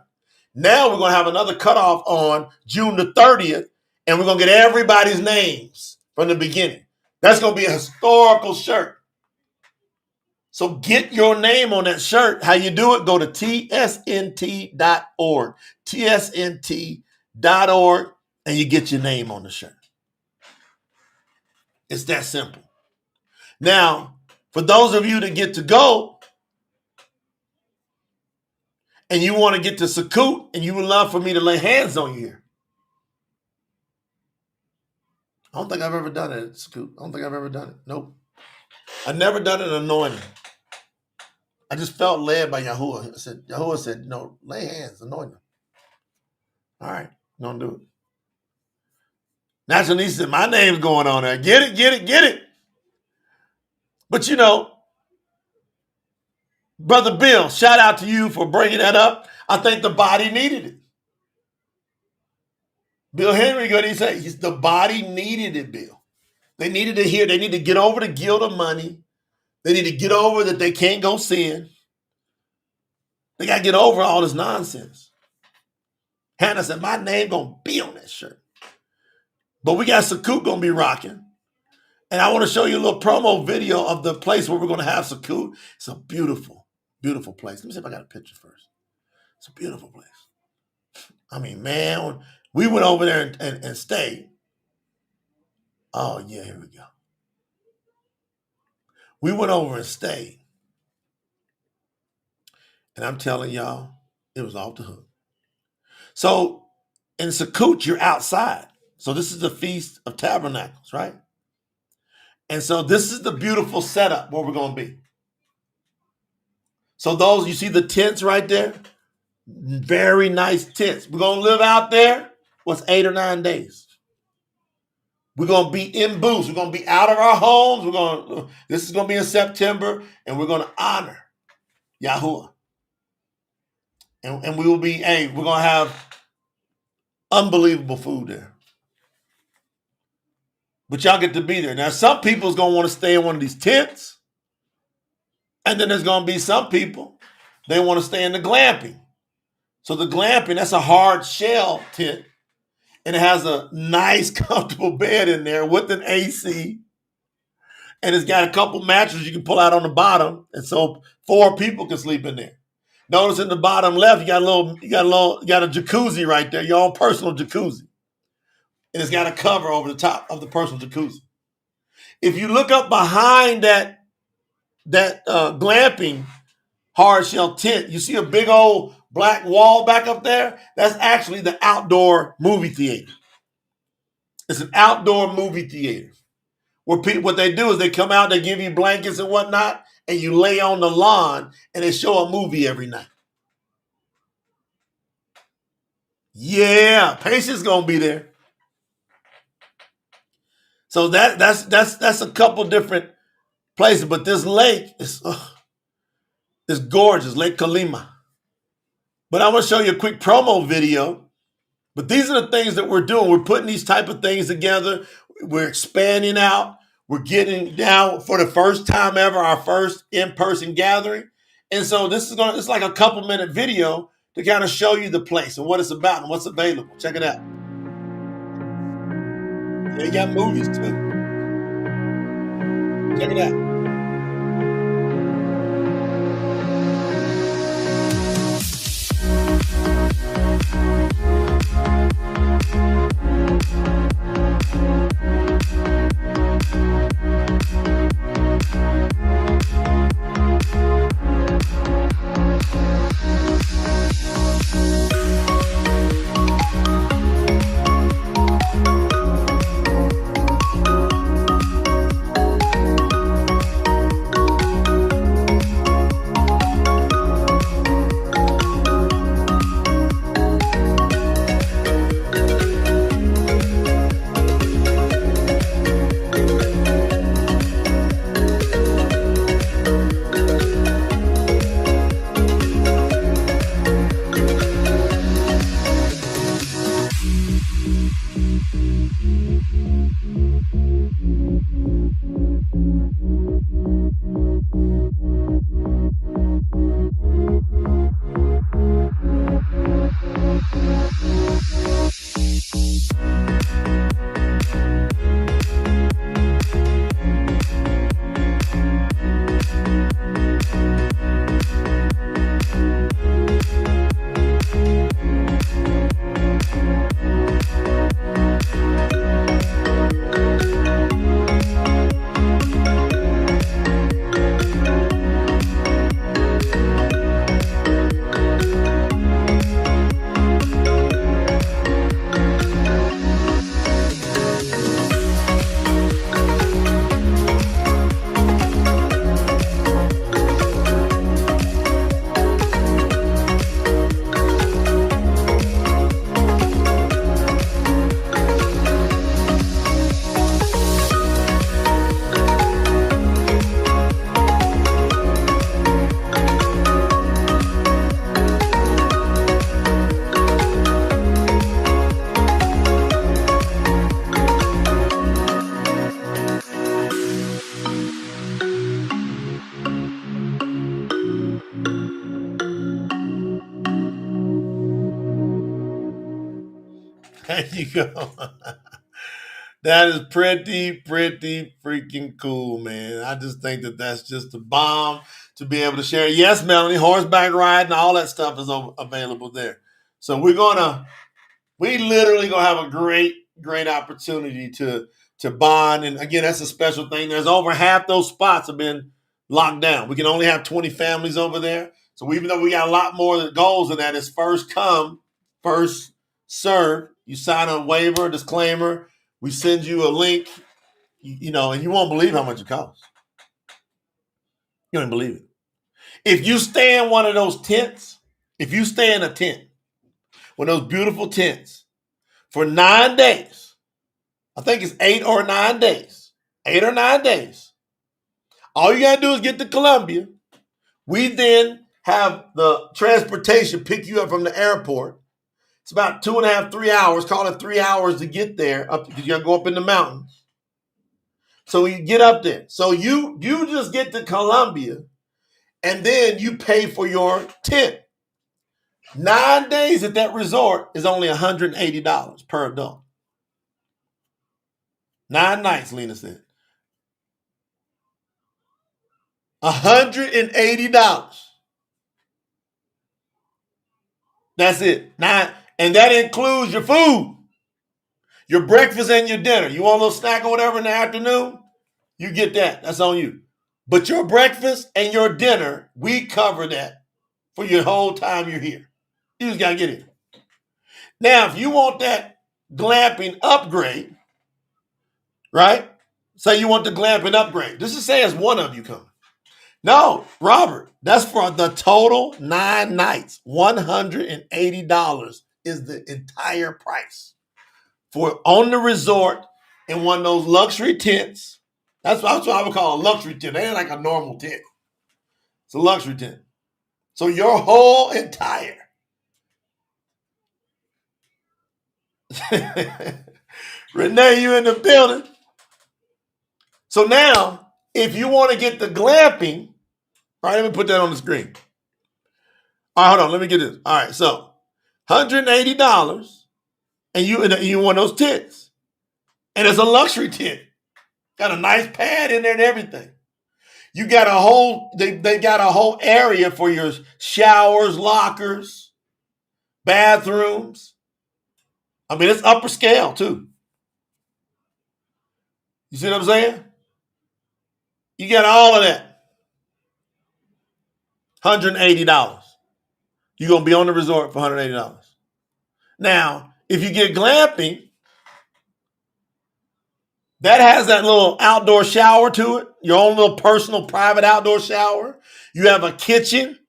Now we're going to have another cutoff on June the 30th, and we're going to get everybody's names from the beginning. That's going to be a historical shirt. So get your name on that shirt. How you do it? Go to tsnt.org. tsnt.org. and you get your name on the shirt. It's that simple. Now, for those of you that get to go and you want to get to Sukkot and you would love for me to lay hands on you here. I don't think I've ever done it at Sukkot. I don't think I've ever done it. Nope. I've never done an anointing. I just felt led by Yahuwah. Yahuwah said, no, lay hands, anoint them. All right, don't do it. Natural Niece said, my name's going on there. Get it, get it, get it. But you know, Brother Bill, shout out to you for bringing that up. I think the body needed it. Bill Henry, what did he say? The body needed it, Bill. They needed to hear. They need to get over the guilt of money. They need to get over that they can't go sin. They got to get over all this nonsense. Hannah said, my name going to be on that shirt. But we got Sukkot going to be rocking. And I want to show you a little promo video of the place where we're going to have Sukkot. It's a beautiful, beautiful place. Let me see if I got a picture first. It's a beautiful place. I mean, man, we went over there and stayed. Oh, yeah, here we go. We went over and stayed. And I'm telling y'all, it was off the hook. So in Sukkot, you're outside. So this is the Feast of Tabernacles, right? And so this is the beautiful setup where we're going to be. So those, you see the tents right there? Very nice tents. We're going to live out there, 8 or 9 days. We're going to be in booths. We're going to be out of our homes. This is going to be in September, and we're going to honor Yahuwah. And we will be, we're going to have unbelievable food there. But y'all get to be there. Now, some people's going to want to stay in one of these tents. And then there's going to be some people, they want to stay in the glamping. So the glamping, that's a hard shell tent. And it has a nice, comfortable bed in there with an AC. And it's got a couple mattresses you can pull out on the bottom. And so 4 people can sleep in there. Notice in the bottom left, you got a jacuzzi right there, your own personal jacuzzi. And it's got a cover over the top of the personal jacuzzi. If you look up behind that glamping hard shell tent, you see a big old black wall back up there? That's actually the outdoor movie theater. It's an outdoor movie theater where people, what they do is they come out, they give you blankets and whatnot, and you lay on the lawn and they show a movie every night. Yeah, Patience gonna be there. So that's a couple different places, but this lake is gorgeous, Lake Kalima. But I want to show you a quick promo video. But these are the things that we're doing. We're putting these type of things together. We're expanding out. We're getting down for the first time ever, our first in-person gathering. And so it's like a couple minute video to kind of show you the place and what it's about and what's available. Check it out. They got movies too. Check it out. There you go. That is pretty freaking cool, man. I just think that that's just a bomb to be able to share. Yes, Melanie, horseback riding, all that stuff is available there. So we literally gonna have a great opportunity to bond. And again, that's a special thing. There's over half those spots have been locked down. We can only have 20 families over there. So even though we got a lot more goals than that, it's first come, first serve. You sign a waiver, disclaimer. We send you a link, and you won't believe how much it costs. You don't believe it. If you stay in one of those tents, if you stay in a tent, one of those beautiful tents, for 9 days, I think it's 8 or 9 days, 8 or 9 days, all you got to do is get to Columbia. We then have the transportation pick you up from the airport. It's about 2.5, 3 hours, call it 3 hours to get there, because you got to go up in the mountains. So you get up there. So you just get to Columbia, and then you pay for your tent. 9 days at that resort is only $180 per adult. 9 nights, Lena said. $180. That's it. And that includes your food, your breakfast and your dinner. You want a little snack or whatever in the afternoon? You get that. That's on you. But your breakfast and your dinner, we cover that for your whole time you're here. You just got to get it. Now, if you want that glamping upgrade, right? Say you want the glamping upgrade. This is say as one of you coming. No, Robert, that's for the total 9 nights. $180 is the entire price for on the resort in one of those luxury tents. That's what I would call a luxury tent. It ain't like a normal tent. It's a luxury tent. So your whole entire Renee, you in the building. So now, if you want to get the glamping, all right, let me put that on the screen. All right, hold on, let me get this. All right, so $180, and you want those tents. And it's a luxury tent. Got a nice pad in there and everything. You got a whole, they got a whole area for your showers, lockers, bathrooms. I mean, it's upper scale too. You see what I'm saying? You got all of that. $180. You're going to be on the resort for $180. Now, if you get glamping, that has that little outdoor shower to it, your own little personal private outdoor shower. You have a kitchen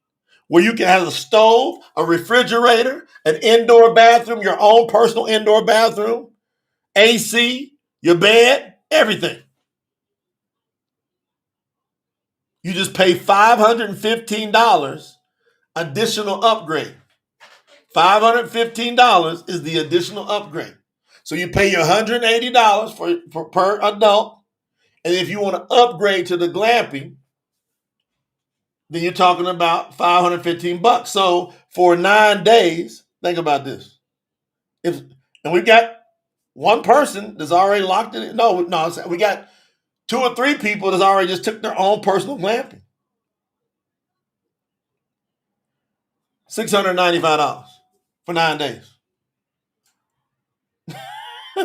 where you can have a stove, a refrigerator, an indoor bathroom, your own personal indoor bathroom, AC, your bed, everything. You just pay $515 additional upgrade. $515 is the additional upgrade. So you pay your $180 for per adult. And if you want to upgrade to the glamping, then you're talking about $515. So for 9 days, think about this. And we've got one person that's already locked in. No, we got 2 or 3 people that's already just took their own personal glamping. $695 for 9 days. I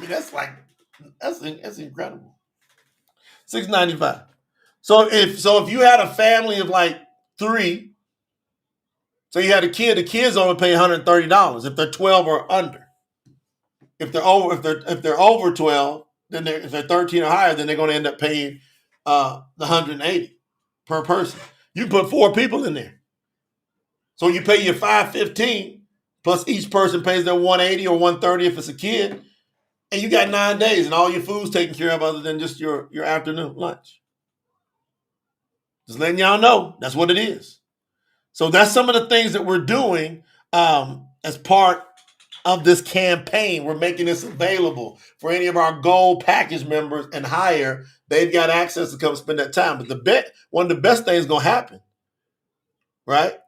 mean, that's incredible. $695. So if you had a family of like 3, so you had a kid, the kids only pay $130 if they're 12 or under. If they're over 12, then if they're 13 or higher, then they're going to end up paying the $180 per person. You put 4 people in there, so you pay your $515 plus each person pays their $180 or $130 if it's a kid, and you got 9 days and all your food's taken care of other than just your afternoon lunch. Just letting y'all know that's what it is. So that's some of the things that we're doing as part of this campaign. We're making this available for any of our gold package members and higher. They've got access to come spend that time. But one of the best things going to happen, right?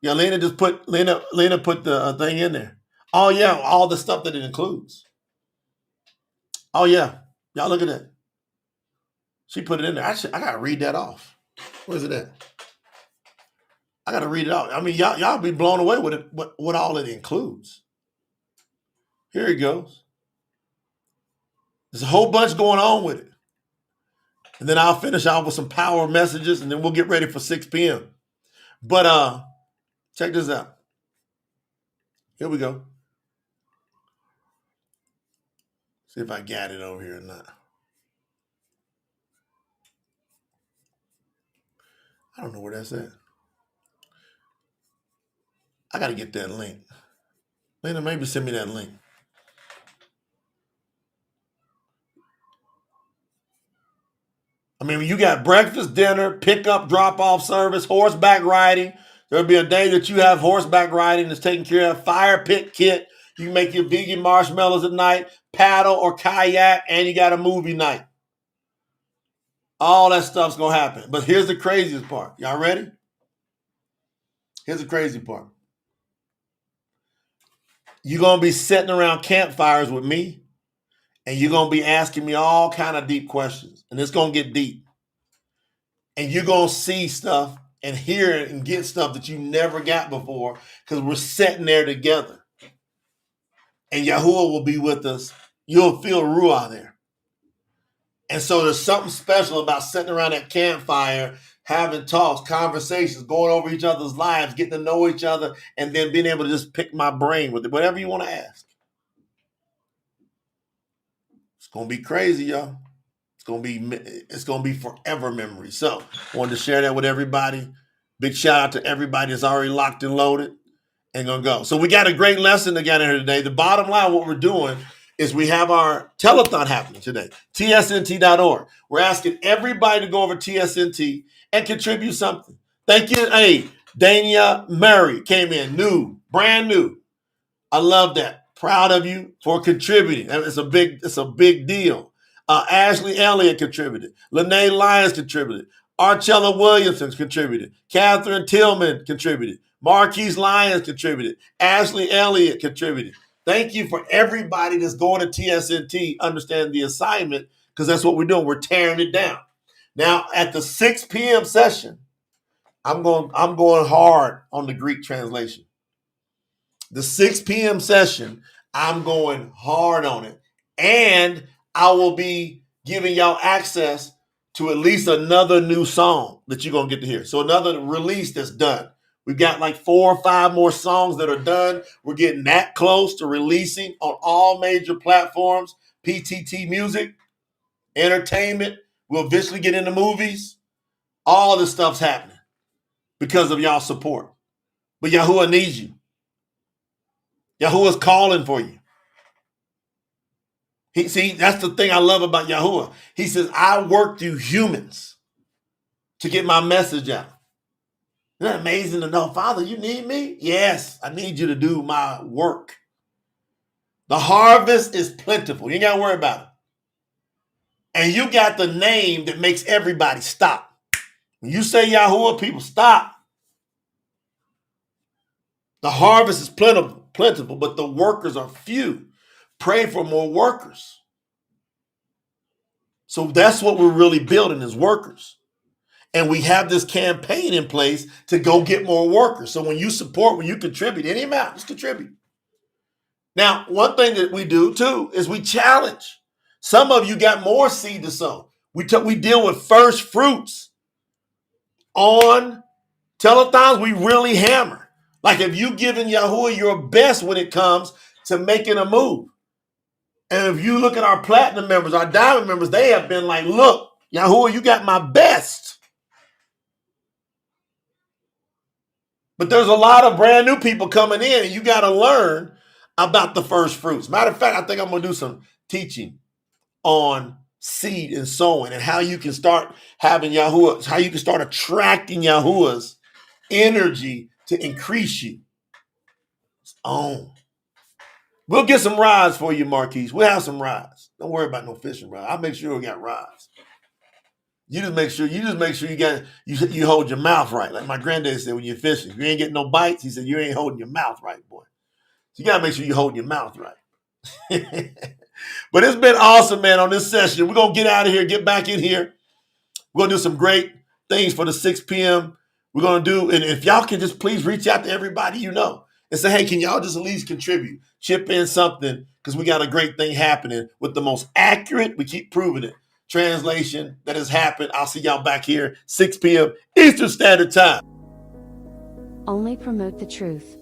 Yeah, Lena put the thing in there. Oh, yeah, all the stuff that it includes. Oh, yeah. Y'all look at that. She put it in there. I got to read that off. Where's it at? I got to read it out. I mean, y'all be blown away with it, what all it includes. Here it goes. There's a whole bunch going on with it. And then I'll finish out with some power messages, and then we'll get ready for 6 p.m. But check this out. Here we go. See if I got it over here or not. I don't know where that's at. I got to get that link. Lena, maybe send me that link. I mean, when you got breakfast, dinner, pickup, drop-off service, horseback riding. There'll be a day that you have horseback riding that's taken care of. Fire pit kit. You can make your vegan marshmallows at night, paddle or kayak, and you got a movie night. All that stuff's going to happen. But here's the craziest part. Y'all ready? Here's the crazy part. You're going to be sitting around campfires with me, and you're going to be asking me all kind of deep questions. And it's going to get deep. And you're going to see stuff and hear it and get stuff that you never got before because we're sitting there together. And Yahuwah will be with us. You'll feel Ruah there. And so there's something special about sitting around that campfire, having talks, conversations, going over each other's lives, getting to know each other, and then being able to just pick my brain with it, whatever you want to ask. It's going to be crazy, y'all. It's gonna be forever memory. So I wanted to share that with everybody. Big shout out to everybody that's already locked and loaded and gonna go. So we got a great lesson again here today. The bottom line, what we're doing is we have our telethon happening today. tsnt.org. We're asking everybody to go over TSNT and contribute something. Thank you. Hey, Dania Murray came in brand new. I love that. Proud of you for contributing. It's a big deal. Ashley Elliott contributed. Lene Lyons contributed. Archella Williamson contributed. Catherine Tillman contributed. Marquise Lyons contributed. Ashley Elliott contributed. Thank you for everybody that's going to TSNT, understand the assignment, because that's what we're doing. We're tearing it down. Now, at the 6 p.m. session, I'm going hard on the Greek translation. The 6 p.m. session, I'm going hard on it. And I will be giving y'all access to at least another new song that you're going to get to hear. So another release that's done. We've got like 4 or 5 more songs that are done. We're getting that close to releasing on all major platforms. PTT Music, Entertainment. We'll eventually get into movies. All this stuff's happening because of y'all support. But Yahuwah needs you. Yahuwah's calling for you. See, that's the thing I love about Yahuwah. He says, I work through humans to get my message out. Isn't that amazing to know, Father, you need me? Yes, I need you to do my work. The harvest is plentiful. You ain't got to worry about it. And you got the name that makes everybody stop. When you say Yahuwah, people stop. The harvest is plentiful, but the workers are few. Pray for more workers. So that's what we're really building is workers. And we have this campaign in place to go get more workers. So when you support, when you contribute any amount, just contribute. Now, one thing that we do too is we challenge. Some of you got more seed to sow. We deal with first fruits on telethons. We really hammer. Like if you giving Yahuwah your best when it comes to making a move. And if you look at our platinum members, our diamond members, they have been like, look, Yahuwah, you got my best. But there's a lot of brand new people coming in, and you got to learn about the first fruits. Matter of fact, I think I'm going to do some teaching on seed and sowing and how you can start having Yahuwah, how you can start attracting Yahuwah's energy to increase you. It's on. We'll get some rides for you, Marquise. We'll have some rides. Don't worry about no fishing rod. I'll make sure we got rides. You just make sure you hold your mouth right. Like my granddad said when you're fishing. If you ain't getting no bites, he said you ain't holding your mouth right, boy. you got to make sure you're holding your mouth right. But it's been awesome, man, on this session. We're going to get out of here, get back in here. We're going to do some great things for the 6 p.m. We're going to do, and if y'all can just please reach out to everybody you know and say, hey, can y'all just at least contribute, chip in something, because we got a great thing happening with the most accurate, we keep proving it, translation that has happened. I'll see y'all back here, 6 p.m. Eastern Standard Time. Only promote the truth.